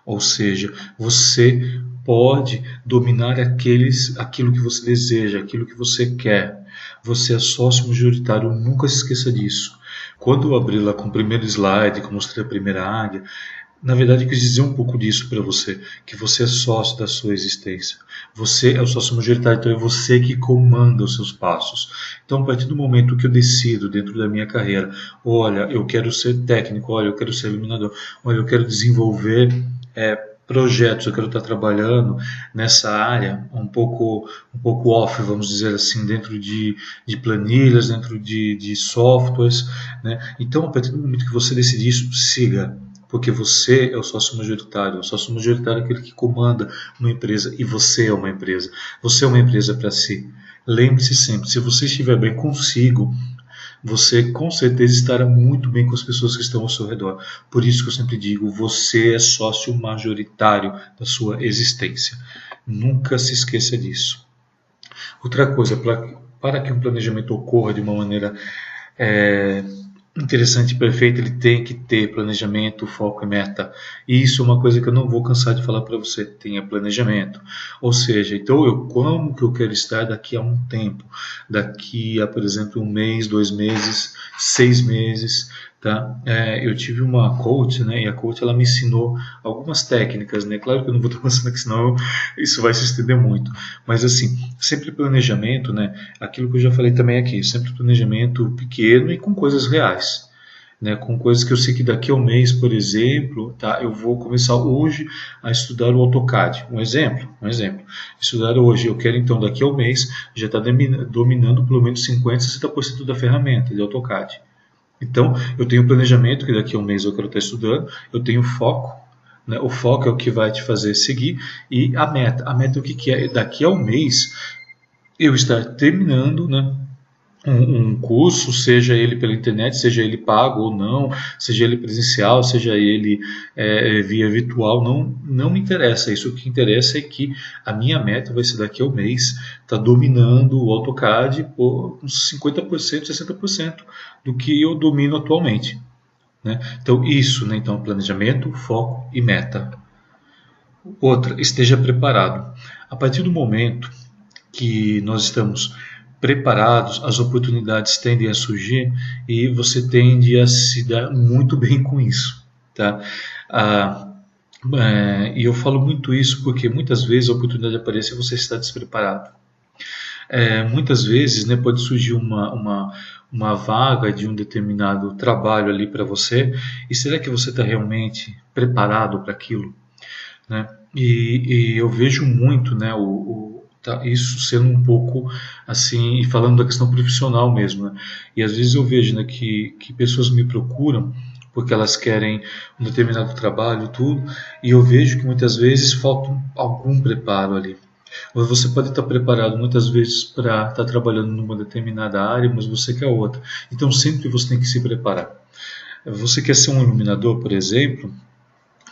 Ou seja, você pode dominar aquilo que você deseja, aquilo que você quer. Você é sócio majoritário, nunca se esqueça disso. Quando eu abri lá com o primeiro slide, que eu mostrei a primeira águia, na verdade, eu quis dizer um pouco disso para você, que você é sócio da sua existência. Você é o sócio majoritário, então é você que comanda os seus passos. Então, a partir do momento que eu decido dentro da minha carreira, olha, eu quero ser técnico, olha, eu quero ser iluminador, olha, eu quero desenvolver projetos, eu quero estar trabalhando nessa área um pouco off, vamos dizer assim, dentro de planilhas, dentro de softwares, né? Então, a partir do momento que você decidir isso, siga. Porque você é o sócio majoritário. O sócio majoritário é aquele que comanda uma empresa e você é uma empresa. Você é uma empresa para si. Lembre-se sempre, se você estiver bem consigo, você com certeza estará muito bem com as pessoas que estão ao seu redor. Por isso que eu sempre digo, você é sócio majoritário da sua existência. Nunca se esqueça disso. Outra coisa, para que um planejamento ocorra de uma maneira interessante e perfeito, ele tem que ter planejamento, foco e meta. E isso é uma coisa que eu não vou cansar de falar para você. Tenha planejamento. Ou seja, então como que eu quero estar daqui a um tempo? Daqui a, por exemplo, 1 mês, 2 meses, 6 meses. Tá? Eu tive uma coach, né, e a coach ela me ensinou algumas técnicas, né? Claro que eu não vou estar passando aqui, senão isso vai se estender muito. Mas assim, sempre planejamento, né? Aquilo que eu já falei também aqui, sempre planejamento pequeno e com coisas reais. Né, com coisas que eu sei que daqui a um mês, por exemplo, tá, eu vou começar hoje a estudar o AutoCAD. Um exemplo. Estudar hoje, eu quero então daqui a um mês já estar dominando pelo menos 50%, 60% da ferramenta de AutoCAD. Então, eu tenho planejamento, que daqui a um mês eu quero estar estudando, eu tenho foco, né? O foco é o que vai te fazer seguir, e a meta o que é? Daqui a um mês eu estar terminando, né, um curso, seja ele pela internet, seja ele pago ou não, seja ele presencial, seja ele via virtual, não me interessa. Isso, o que interessa é que a minha meta vai ser daqui ao mês estar dominando o AutoCAD por uns 50%, 60% do que eu domino atualmente, né? Então isso, né? Então planejamento, foco e meta. Outra, esteja preparado. A partir do momento que nós estamos preparados, as oportunidades tendem a surgir e você tende a se dar muito bem com isso, tá? E eu falo muito isso porque muitas vezes a oportunidade aparece e você está despreparado. Muitas vezes, né, pode surgir uma vaga de um determinado trabalho ali para você, e será que você está realmente preparado para aquilo, né? E eu vejo muito, né, isso sendo um pouco assim, e falando da questão profissional mesmo, né? E às vezes eu vejo, né, que pessoas me procuram porque elas querem um determinado trabalho, tudo, e eu vejo que muitas vezes falta algum preparo ali. Você pode estar preparado muitas vezes para estar trabalhando numa determinada área, mas você quer outra. Então sempre você tem que se preparar. Você quer ser um iluminador, por exemplo,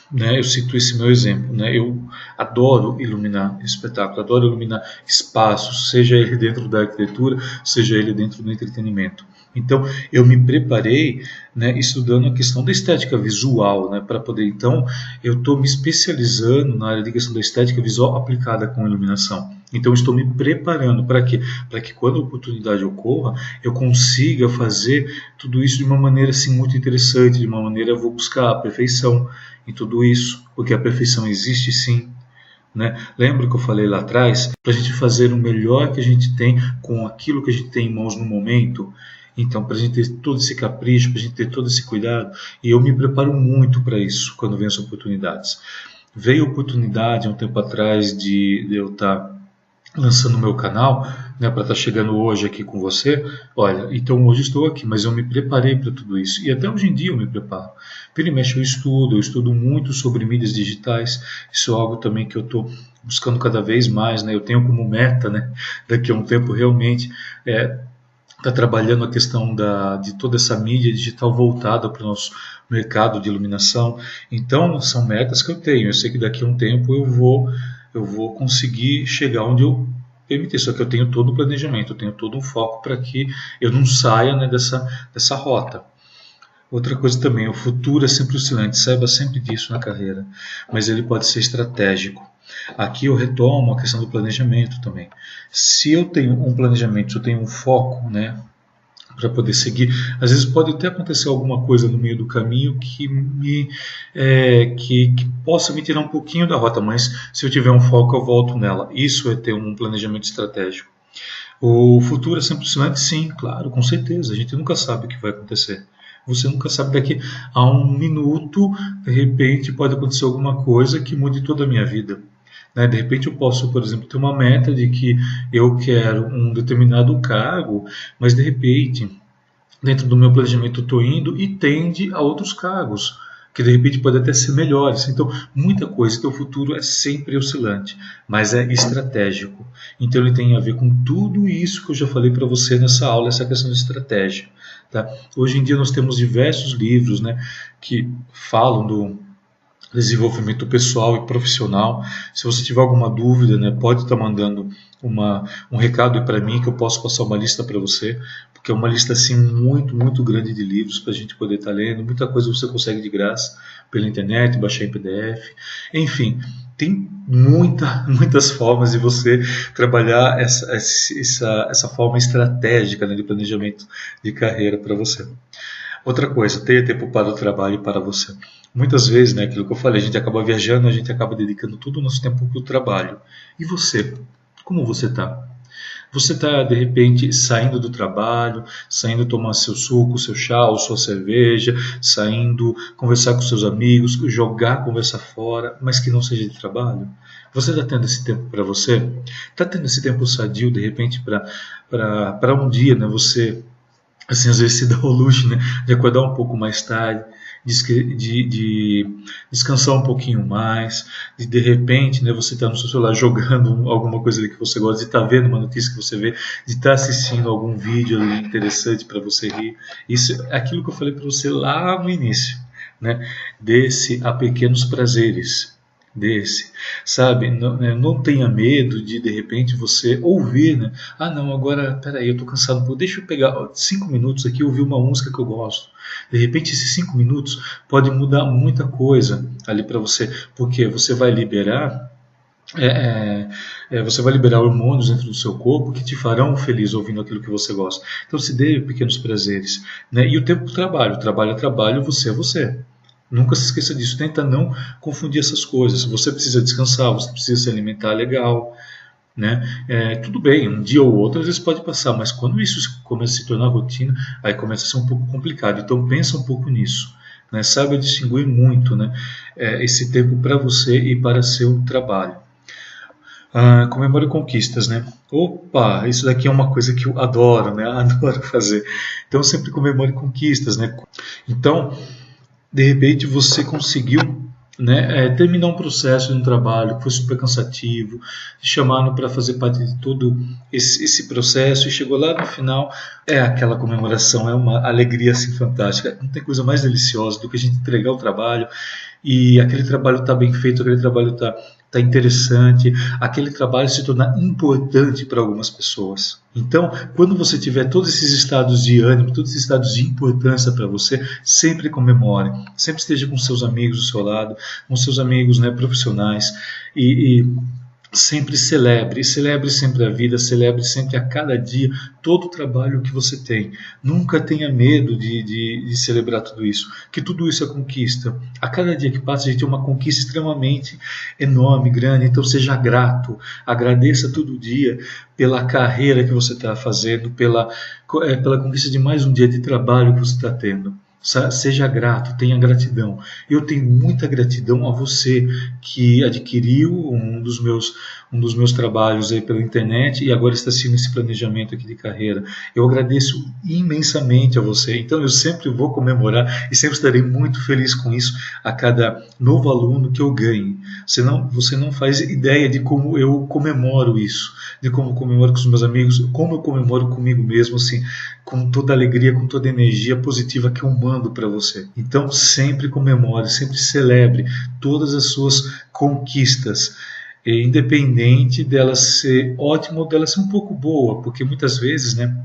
né? Eu cito esse meu exemplo, né? Eu adoro iluminar espetáculo, adoro iluminar espaços, seja ele dentro da arquitetura, seja ele dentro do entretenimento. Então eu me preparei, né, estudando a questão da estética visual, né, para poder, então eu estou me especializando na área de questão da estética visual aplicada com iluminação. Então estou me preparando para quê? Para que quando a oportunidade ocorra, eu consiga fazer tudo isso de uma maneira assim muito interessante, de uma maneira eu vou buscar a perfeição em tudo isso, porque a perfeição existe sim, né? Lembra que eu falei lá atrás, para a gente fazer o melhor que a gente tem com aquilo que a gente tem em mãos no momento. Então, para a gente ter todo esse capricho, para a gente ter todo esse cuidado, e eu me preparo muito para isso quando vem as oportunidades. Veio a oportunidade há um tempo atrás de eu estar lançando o meu canal, né, para estar chegando hoje aqui com você. Olha, então hoje estou aqui, mas eu me preparei para tudo isso, e até hoje em dia eu me preparo. Vira e mexe eu estudo muito sobre mídias digitais. Isso é algo também que eu estou buscando cada vez mais, né? Eu tenho como meta, né, daqui a um tempo realmente está trabalhando a questão de toda essa mídia digital voltada para o nosso mercado de iluminação. Então, são metas que eu tenho. Eu sei que daqui a um tempo eu vou conseguir chegar onde eu permitir. Só que eu tenho todo o planejamento, eu tenho todo um foco para que eu não saia, né, dessa rota. Outra coisa também, o futuro é sempre oscilante, saiba sempre disso na carreira, mas ele pode ser estratégico. Aqui eu retomo a questão do planejamento também. Se eu tenho um planejamento, se eu tenho um foco, né, para poder seguir, às vezes pode até acontecer alguma coisa no meio do caminho que possa me tirar um pouquinho da rota, mas se eu tiver um foco eu volto nela. Isso é ter um planejamento estratégico. O futuro é sempre oscilante? Sim, claro, com certeza. A gente nunca sabe o que vai acontecer. Você nunca sabe, daqui a um minuto, de repente, pode acontecer alguma coisa que mude toda a minha vida. Né? De repente eu posso, por exemplo, ter uma meta de que eu quero um determinado cargo, mas de repente, dentro do meu planejamento, eu estou indo e tende a outros cargos, que de repente pode até ser melhores. Então, muita coisa, teu futuro é sempre oscilante, mas é estratégico. Então, ele tem a ver com tudo isso que eu já falei para você nessa aula, essa questão de estratégia. Tá? Hoje em dia nós temos diversos livros, né, que falam do desenvolvimento pessoal e profissional. Se você tiver alguma dúvida, né, pode estar mandando um recado para mim, que eu posso passar uma lista para você, porque é uma lista assim muito, muito grande de livros para a gente poder estar lendo. Muita coisa você consegue de graça pela internet, baixar em PDF. Enfim, tem muitas formas de você trabalhar essa forma estratégica, né, de planejamento de carreira para você. Outra coisa, tenha tempo para o trabalho e para você. Muitas vezes, né, aquilo que eu falei, a gente acaba viajando, a gente acaba dedicando todo o nosso tempo para o trabalho. E você? Como você está? Você está, de repente, saindo do trabalho, saindo tomar seu suco, seu chá ou sua cerveja, saindo conversar com seus amigos, jogar a conversa fora, mas que não seja de trabalho? Você está tendo esse tempo para você? Está tendo esse tempo sadio, de repente, para um dia, né, você, assim, às vezes se dá o luxo, né, de acordar um pouco mais tarde de descansar um pouquinho mais, de repente, né, você está no seu celular jogando alguma coisa ali que você gosta, de estar vendo uma notícia que você vê, de estar assistindo algum vídeo ali interessante para você rir. Isso é aquilo que eu falei para você lá no início, né? Desse a pequenos prazeres. Sabe, não tenha medo de repente você ouvir, né? Ah, não, agora, peraí, eu tô cansado, pô, deixa eu pegar 5 minutos aqui e ouvir uma música que eu gosto. De repente esses 5 minutos pode mudar muita coisa ali para você, porque você vai liberar hormônios dentro do seu corpo que te farão feliz ouvindo aquilo que você gosta. Então se dê pequenos prazeres, né? E o tempo do trabalho é trabalho, você é você. Nunca se esqueça disso, tenta não confundir essas coisas. Você precisa descansar, você precisa se alimentar legal, né? Tudo bem, um dia ou outro às vezes pode passar, mas quando isso começa a se tornar rotina, aí começa a ser um pouco complicado. Então pensa um pouco nisso, né? Saiba distinguir muito, né? Esse tempo para você e para seu trabalho. Comemore conquistas, né? Opa, isso daqui é uma coisa que eu adoro, né? Adoro fazer. Então sempre comemore conquistas, né? Então, de repente você conseguiu, né, terminar um processo de um trabalho que foi super cansativo, te chamaram para fazer parte de todo esse processo e chegou lá no final, aquela comemoração, é uma alegria assim fantástica. Não tem coisa mais deliciosa do que a gente entregar o trabalho e aquele trabalho está bem feito, aquele trabalho está interessante, aquele trabalho se tornar importante para algumas pessoas. Então, quando você tiver todos esses estados de ânimo, todos esses estados de importância para você, sempre comemore, sempre esteja com seus amigos do seu lado, com seus amigos, né, profissionais, e sempre celebre sempre a vida, celebre sempre a cada dia todo o trabalho que você tem. Nunca tenha medo de celebrar tudo isso, que tudo isso é conquista. A cada dia que passa a gente tem uma conquista extremamente enorme, grande, então seja grato, agradeça todo dia pela carreira que você está fazendo, pela conquista de mais um dia de trabalho que você está tendo. Seja grato, tenha gratidão. Eu tenho muita gratidão a você que adquiriu um dos meus trabalhos aí pela internet e agora está seguindo esse planejamento aqui de carreira. Eu agradeço imensamente a você. Então eu sempre vou comemorar e sempre estarei muito feliz com isso a cada novo aluno que eu ganhe. Você não faz ideia de como eu comemoro isso, de como eu comemoro com os meus amigos, como eu comemoro comigo mesmo, assim, com toda a alegria, com toda a energia positiva que eu mando para você. Então sempre comemore, sempre celebre todas as suas conquistas, independente dela ser ótima ou dela ser um pouco boa, porque muitas vezes, né,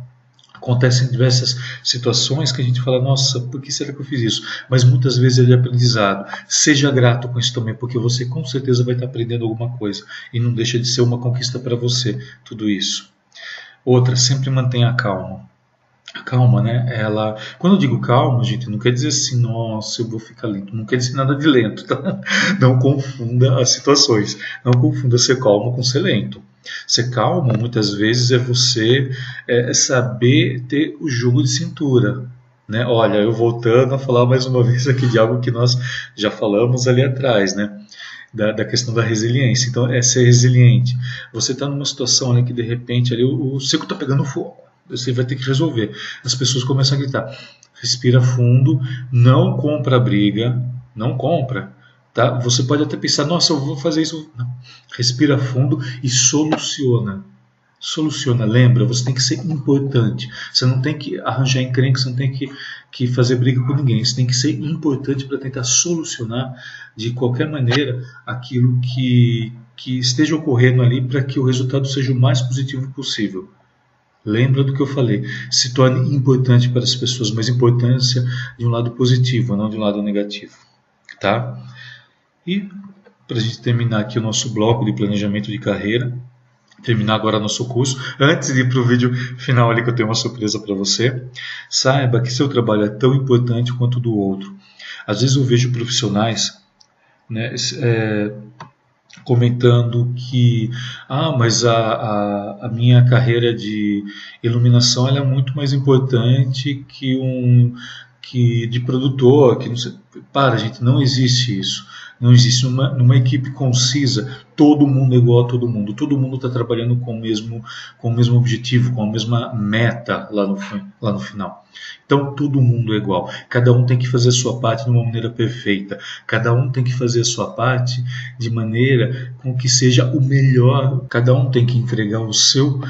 acontecem diversas situações que a gente fala, nossa, por que será que eu fiz isso? Mas muitas vezes é de aprendizado. Seja grato com isso também, porque você com certeza vai estar aprendendo alguma coisa e não deixa de ser uma conquista para você, tudo isso. Outra, sempre mantenha a calma. A calma, né? Quando eu digo calma, gente, não quer dizer assim, nossa, eu vou ficar lento. Não quer dizer nada de lento, tá? Não confunda as situações. Não confunda ser calmo com ser lento. Ser calmo, muitas vezes, é você saber ter o jogo de cintura. Né? Olha, eu voltando a falar mais uma vez aqui de algo que nós já falamos ali atrás, né? Da questão da resiliência. Então, é ser resiliente. Você está numa situação ali que, de repente, ali, o circo está pegando fogo. Você vai ter que resolver. As pessoas começam a gritar. Respira fundo, não compra a briga, não compra. Tá? Você pode até pensar, nossa, eu vou fazer isso. Não. Respira fundo e soluciona. Soluciona, lembra, você tem que ser importante. Você não tem que arranjar encrenca, você não tem que fazer briga com ninguém. Você tem que ser importante para tentar solucionar de qualquer maneira aquilo que esteja ocorrendo ali para que o resultado seja o mais positivo possível. Lembra do que eu falei, se torne importante para as pessoas, mas importância de um lado positivo, não de um lado negativo. Tá? E para a gente terminar aqui o nosso bloco de planejamento de carreira, terminar agora nosso curso, antes de ir para o vídeo final ali que eu tenho uma surpresa para você, saiba que seu trabalho é tão importante quanto o do outro. Às vezes eu vejo profissionais, né, comentando que mas a minha carreira de iluminação ela é muito mais importante que de produtor, que não sei. Gente, não existe isso. Não existe numa equipe concisa, todo mundo é igual a todo mundo está trabalhando com o mesmo objetivo, com a mesma meta lá no final. Então todo mundo é igual, cada um tem que fazer a sua parte de uma maneira perfeita, cada um tem que fazer a sua parte de maneira com que seja o melhor, cada um tem que entregar o seu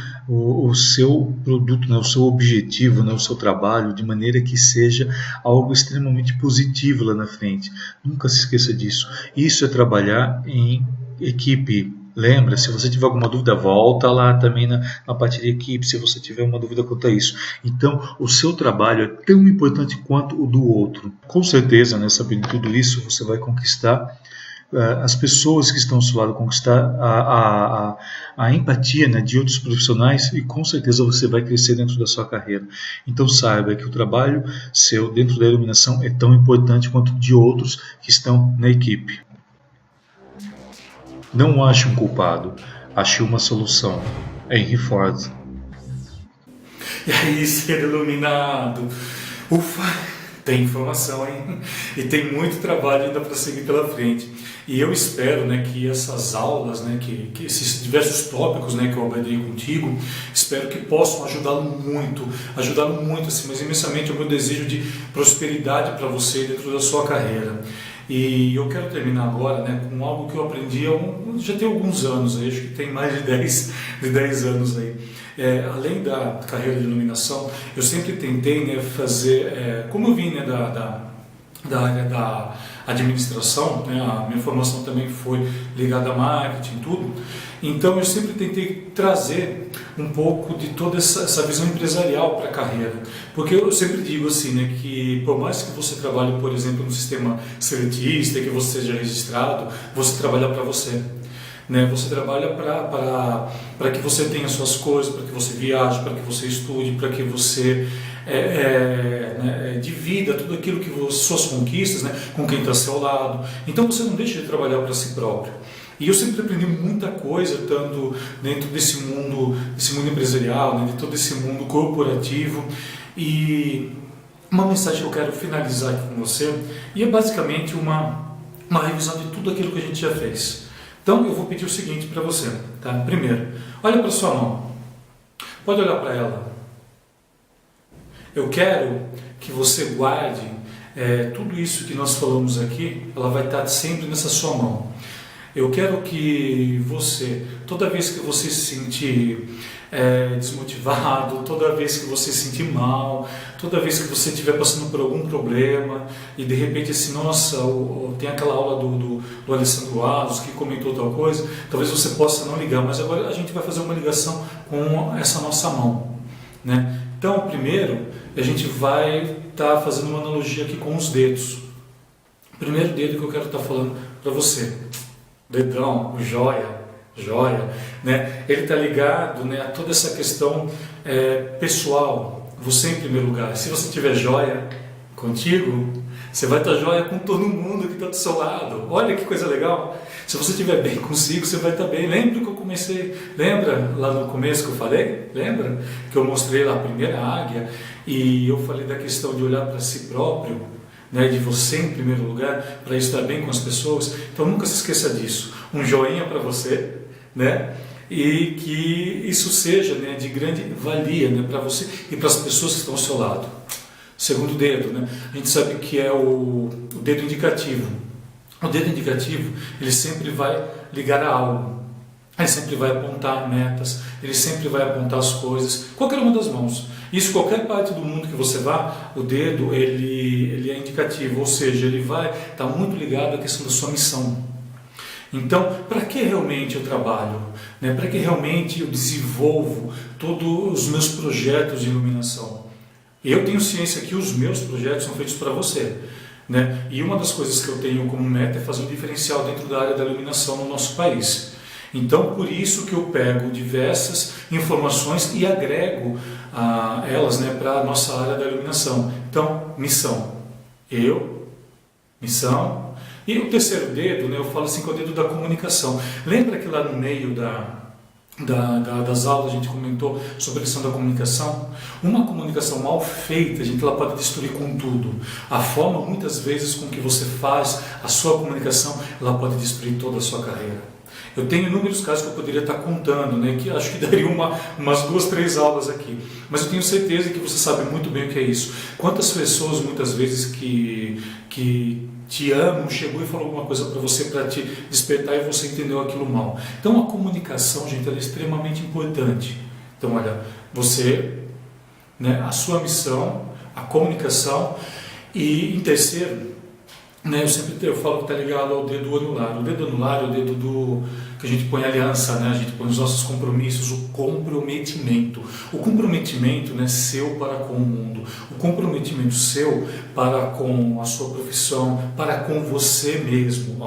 produto, né, o seu objetivo, né, o seu trabalho, de maneira que seja algo extremamente positivo lá na frente. Nunca se esqueça disso. Isso é trabalhar em equipe. Lembra, se você tiver alguma dúvida, volta lá também na parte de equipe, se você tiver uma dúvida quanto a isso. Então, o seu trabalho é tão importante quanto o do outro. Com certeza, né, sabendo tudo isso, você vai conquistar as pessoas que estão ao seu lado, conquistar a empatia, né, de outros profissionais, e com certeza você vai crescer dentro da sua carreira. Então saiba que o trabalho seu dentro da iluminação é tão importante quanto de outros que estão na equipe. Não ache um culpado, ache uma solução. Henry Ford. E aí, ser iluminado. Ufa, tem informação, hein? E tem muito trabalho ainda para seguir pela frente. E eu espero, né, que essas aulas, né, que esses diversos tópicos, né, que eu abordei contigo, espero que possam ajudá-lo muito, assim, mas imensamente é o meu desejo de prosperidade para você dentro da sua carreira. E eu quero terminar agora, né, com algo que eu aprendi já tem alguns anos, acho que tem mais de 10 anos aí. Além da carreira de iluminação, eu sempre tentei, né, fazer, como eu vim, né, da área da administração, né, a minha formação também foi ligada a marketing, tudo. Então eu sempre tentei trazer um pouco de toda essa visão empresarial para a carreira, porque eu sempre digo assim, né, que por mais que você trabalhe, por exemplo, no sistema seletista, que você seja registrado, você trabalha para você. Né? Você trabalha para que você tenha suas coisas, para que você viaje, para que você estude, para que você né, divida tudo aquilo que suas conquistas, né, com quem está ao seu lado. Então você não deixa de trabalhar para si próprio. E eu sempre aprendi muita coisa, tanto dentro desse mundo empresarial, né, de todo esse mundo corporativo. E uma mensagem que eu quero finalizar aqui com você, e é basicamente uma revisão de tudo aquilo que a gente já fez. Então eu vou pedir o seguinte para você, tá? Primeiro, olha para sua mão, pode olhar para ela. Eu quero que você guarde tudo isso que nós falamos aqui, ela vai estar sempre nessa sua mão. Eu quero que você, toda vez que você se sentir desmotivado, toda vez que você se sentir mal, toda vez que você estiver passando por algum problema e de repente assim, nossa, tem aquela aula do Alessandro Aros que comentou tal coisa, talvez você possa não ligar, mas agora a gente vai fazer uma ligação com essa nossa mão, né? Então, primeiro, a gente vai estar fazendo uma analogia aqui com os dedos. O primeiro dedo que eu quero estar falando para você, dedão, joia, né? Ele está ligado, né, a toda essa questão pessoal, você em primeiro lugar. Se você tiver joia contigo, você vai estar joia com todo mundo que está do seu lado. Olha que coisa legal. Se você estiver bem consigo, você vai estar bem. Lembra que eu comecei, lembra lá no começo que eu falei? Lembra que eu mostrei lá a primeira águia e eu falei da questão de olhar para si próprio, né, de você em primeiro lugar, para estar bem com as pessoas? Então nunca se esqueça disso. Um joinha para você, né? E que isso seja, né, de grande valia, né, para você e para as pessoas que estão ao seu lado. Segundo dedo, né? A gente sabe que é o dedo indicativo. O dedo indicativo, ele sempre vai ligar a algo. Ele sempre vai apontar metas, ele sempre vai apontar as coisas, qualquer uma das mãos. Isso, qualquer parte do mundo que você vá, o dedo, ele é indicativo, ou seja, ele vai estar muito ligado à questão da sua missão. Então, para que realmente eu trabalho? Né? Para que realmente eu desenvolvo todos os meus projetos de iluminação? Eu tenho ciência que os meus projetos são feitos para você, né? E uma das coisas que eu tenho como meta é fazer um diferencial dentro da área da iluminação no nosso país. Então, por isso que eu pego diversas informações e agrego elas, né, para a nossa área da iluminação. Então, missão. Missão. E o terceiro dedo, né, eu falo assim, que é o dedo da comunicação. Lembra que lá no meio das aulas, a gente comentou sobre a questão da comunicação. Uma comunicação mal feita, ela pode destruir com tudo. A forma, muitas vezes, com que você faz a sua comunicação, ela pode destruir toda a sua carreira. Eu tenho inúmeros casos que eu poderia estar contando, né, que acho que daria umas 2, 3 aulas aqui. Mas eu tenho certeza que você sabe muito bem o que é isso. Quantas pessoas, muitas vezes, que te amam, chegou e falou alguma coisa para você para te despertar e você entendeu aquilo mal. Então a comunicação, gente, ela é extremamente importante. Então, olha, você, né, a sua missão, a comunicação, e em terceiro, né, eu falo que está ligado ao dedo anular. O dedo anular é o dedo que a gente põe aliança, né, a gente põe os nossos compromissos, o comprometimento. O comprometimento, né, seu para com o mundo, o comprometimento seu para com a sua profissão, para com você mesmo.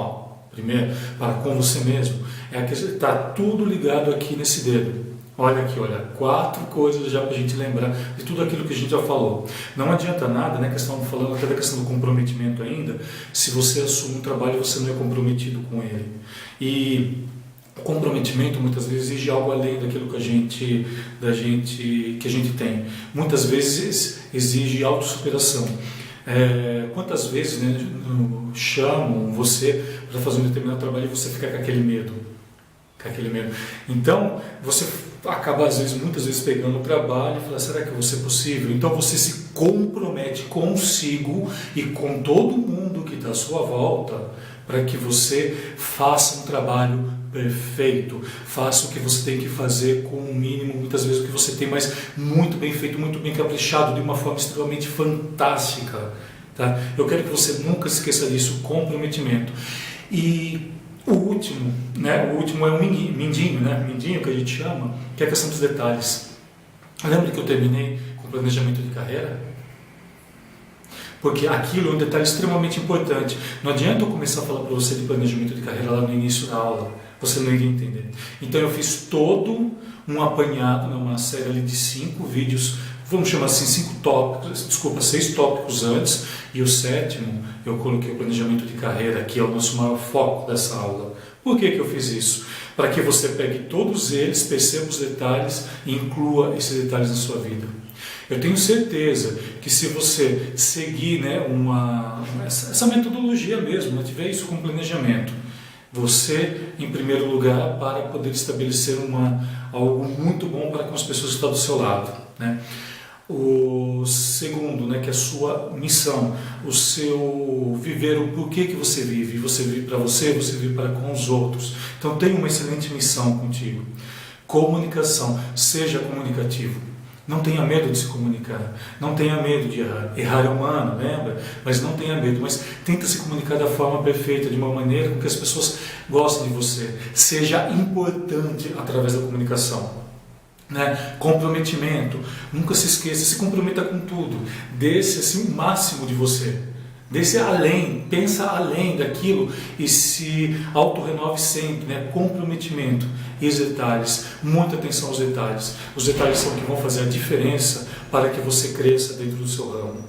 Primeiro, para com você mesmo, está tudo ligado aqui nesse dedo. Olha aqui, 4 coisas já para a gente lembrar de tudo aquilo que a gente já falou. Não adianta nada, né, falando até da questão do comprometimento ainda, se você assume um trabalho e você não é comprometido com ele. E o comprometimento muitas vezes exige algo além daquilo que a gente tem. Muitas vezes exige autossuperação. Quantas vezes, né, chamam você para fazer um determinado trabalho e você fica com aquele medo? Então, você acaba muitas vezes pegando o trabalho e fala, será que vai ser possível? Então você se compromete consigo e com todo mundo que está à sua volta para que você faça um trabalho perfeito, faça o que você tem que fazer com o mínimo, muitas vezes o que você tem, mas muito bem feito, muito bem caprichado, de uma forma extremamente fantástica. Tá? Eu quero que você nunca se esqueça disso, comprometimento. E o último é o mindinho, né? Mindinho que a gente chama, que é a questão dos detalhes. Lembra que eu terminei com planejamento de carreira? Porque aquilo é um detalhe extremamente importante. Não adianta eu começar a falar para você de planejamento de carreira lá no início da aula, você não iria entender. Então eu fiz todo um apanhado, uma série ali de 5 vídeos, vamos chamar assim, 6 tópicos antes, e o 7º eu coloquei o planejamento de carreira, que é o nosso maior foco dessa aula. Por que eu fiz isso? Para que você pegue todos eles, perceba os detalhes e inclua esses detalhes na sua vida. Eu tenho certeza que se você seguir, né, essa metodologia mesmo, tiver isso com planejamento, você, em primeiro lugar, para poder estabelecer algo muito bom para com as pessoas que estão do seu lado, né? O segundo, né, que é a sua missão, o seu viver, o porquê que você vive. Você vive para você vive para com os outros. Então tem uma excelente missão contigo. Comunicação, seja comunicativo. Não tenha medo de se comunicar, não tenha medo de errar. Errar é humano, lembra? Mas não tenha medo, mas tenta se comunicar da forma perfeita, de uma maneira com que as pessoas gostem de você. Seja importante através da comunicação. Né? Comprometimento, nunca se esqueça, se comprometa com tudo, desse assim, o máximo de você, desse além, pensa além daquilo e se autorrenove sempre, né? Comprometimento e os detalhes, muita atenção aos detalhes. Os detalhes são o que vão fazer a diferença para que você cresça dentro do seu ramo.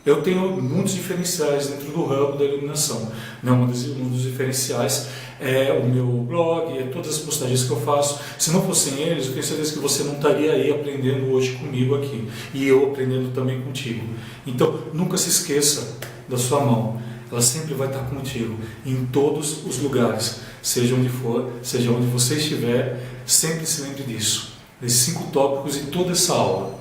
Eu tenho muitos diferenciais dentro do ramo da iluminação. Um dos diferenciais é o meu blog, é todas as postagens que eu faço. Se não fossem eles, eu tenho certeza que você não estaria aí aprendendo hoje comigo aqui. E eu aprendendo também contigo. Então, nunca se esqueça da sua mão. Ela sempre vai estar contigo, em todos os lugares. Seja onde for, seja onde você estiver, sempre se lembre disso. Desses 5 tópicos e toda essa aula.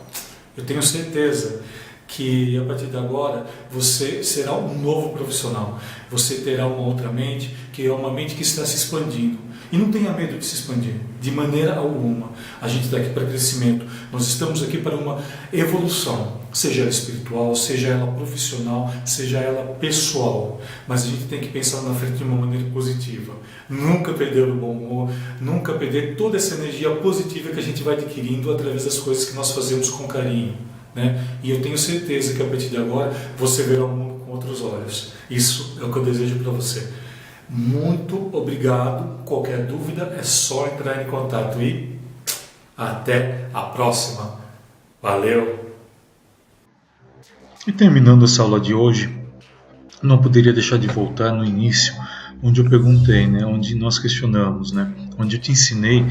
Eu tenho certeza que a partir de agora você será um novo profissional. Você terá uma outra mente, que é uma mente que está se expandindo. E não tenha medo de se expandir, de maneira alguma. A gente está aqui para crescimento, nós estamos aqui para uma evolução, seja ela espiritual, seja ela profissional, seja ela pessoal. Mas a gente tem que pensar na frente de uma maneira positiva. Nunca perder o bom humor, nunca perder toda essa energia positiva que a gente vai adquirindo através das coisas que nós fazemos com carinho. Né? E eu tenho certeza que a partir de agora você verá o mundo com outros olhos. Isso é o que eu desejo para você. Muito obrigado. Qualquer dúvida é só entrar em contato e até a próxima. Valeu! E terminando essa aula de hoje, não poderia deixar de voltar no início, onde eu perguntei, né, onde nós questionamos, né, onde eu te ensinei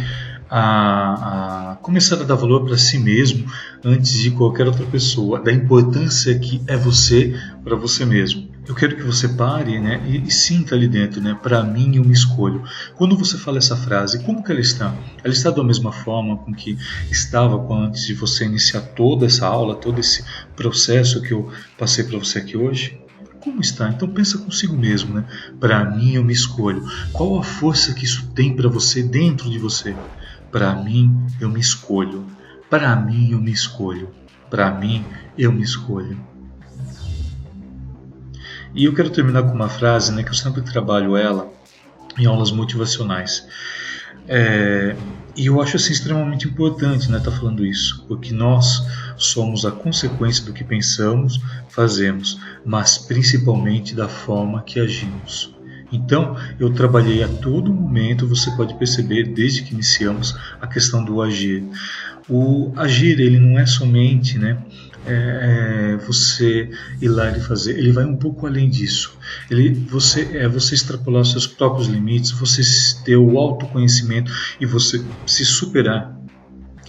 a começar a dar valor para si mesmo antes de qualquer outra pessoa, da importância que é você para você mesmo. Eu quero que você pare, né, e sinta ali dentro, né, para mim eu me escolho. Quando você fala essa frase, como que ela está? Ela está da mesma forma com que estava antes de você iniciar toda essa aula, todo esse processo que eu passei para você aqui hoje? Como está? Então pensa consigo mesmo, né? Para mim eu me escolho. Qual a força que isso tem para você dentro de você? Para mim eu me escolho. Para mim eu me escolho. Para mim eu me escolho. E eu quero terminar com uma frase, né, que eu sempre trabalho ela em aulas motivacionais. E eu acho assim, extremamente importante, né, estar falando isso, porque nós somos a consequência do que pensamos, fazemos, mas principalmente da forma que agimos. Então, eu trabalhei a todo momento, você pode perceber, desde que iniciamos, a questão do agir. O agir, ele não é somente, né, você ir lá e fazer, ele vai um pouco além disso. Você extrapolar os seus próprios limites, você ter o autoconhecimento e você se superar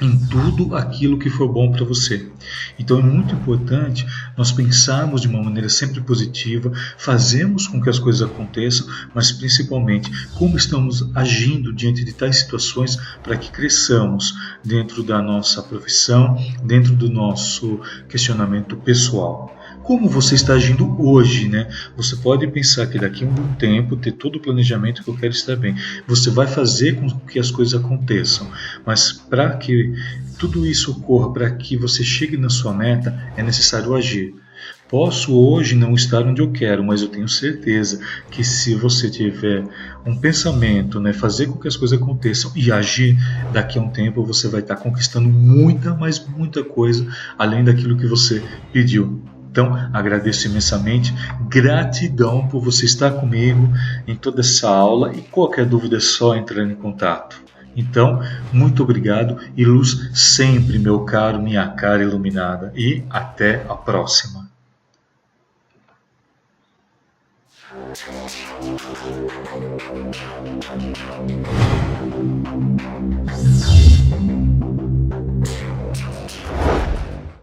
em tudo aquilo que for bom para você. Então é muito importante nós pensarmos de uma maneira sempre positiva, fazermos com que as coisas aconteçam, mas principalmente como estamos agindo diante de tais situações para que cresçamos dentro da nossa profissão, dentro do nosso questionamento pessoal. Como você está agindo hoje, né? Você pode pensar que daqui a um tempo, ter todo o planejamento que eu quero estar bem. Você vai fazer com que as coisas aconteçam. Mas para que tudo isso ocorra, para que você chegue na sua meta, é necessário agir. Posso hoje não estar onde eu quero, mas eu tenho certeza que se você tiver um pensamento, né, fazer com que as coisas aconteçam e agir, daqui a um tempo você vai estar conquistando muita, mas muita coisa, além daquilo que você pediu. Então, agradeço imensamente, gratidão por você estar comigo em toda essa aula e qualquer dúvida é só entrar em contato. Então, muito obrigado e luz sempre, meu caro, minha cara iluminada. E até a próxima.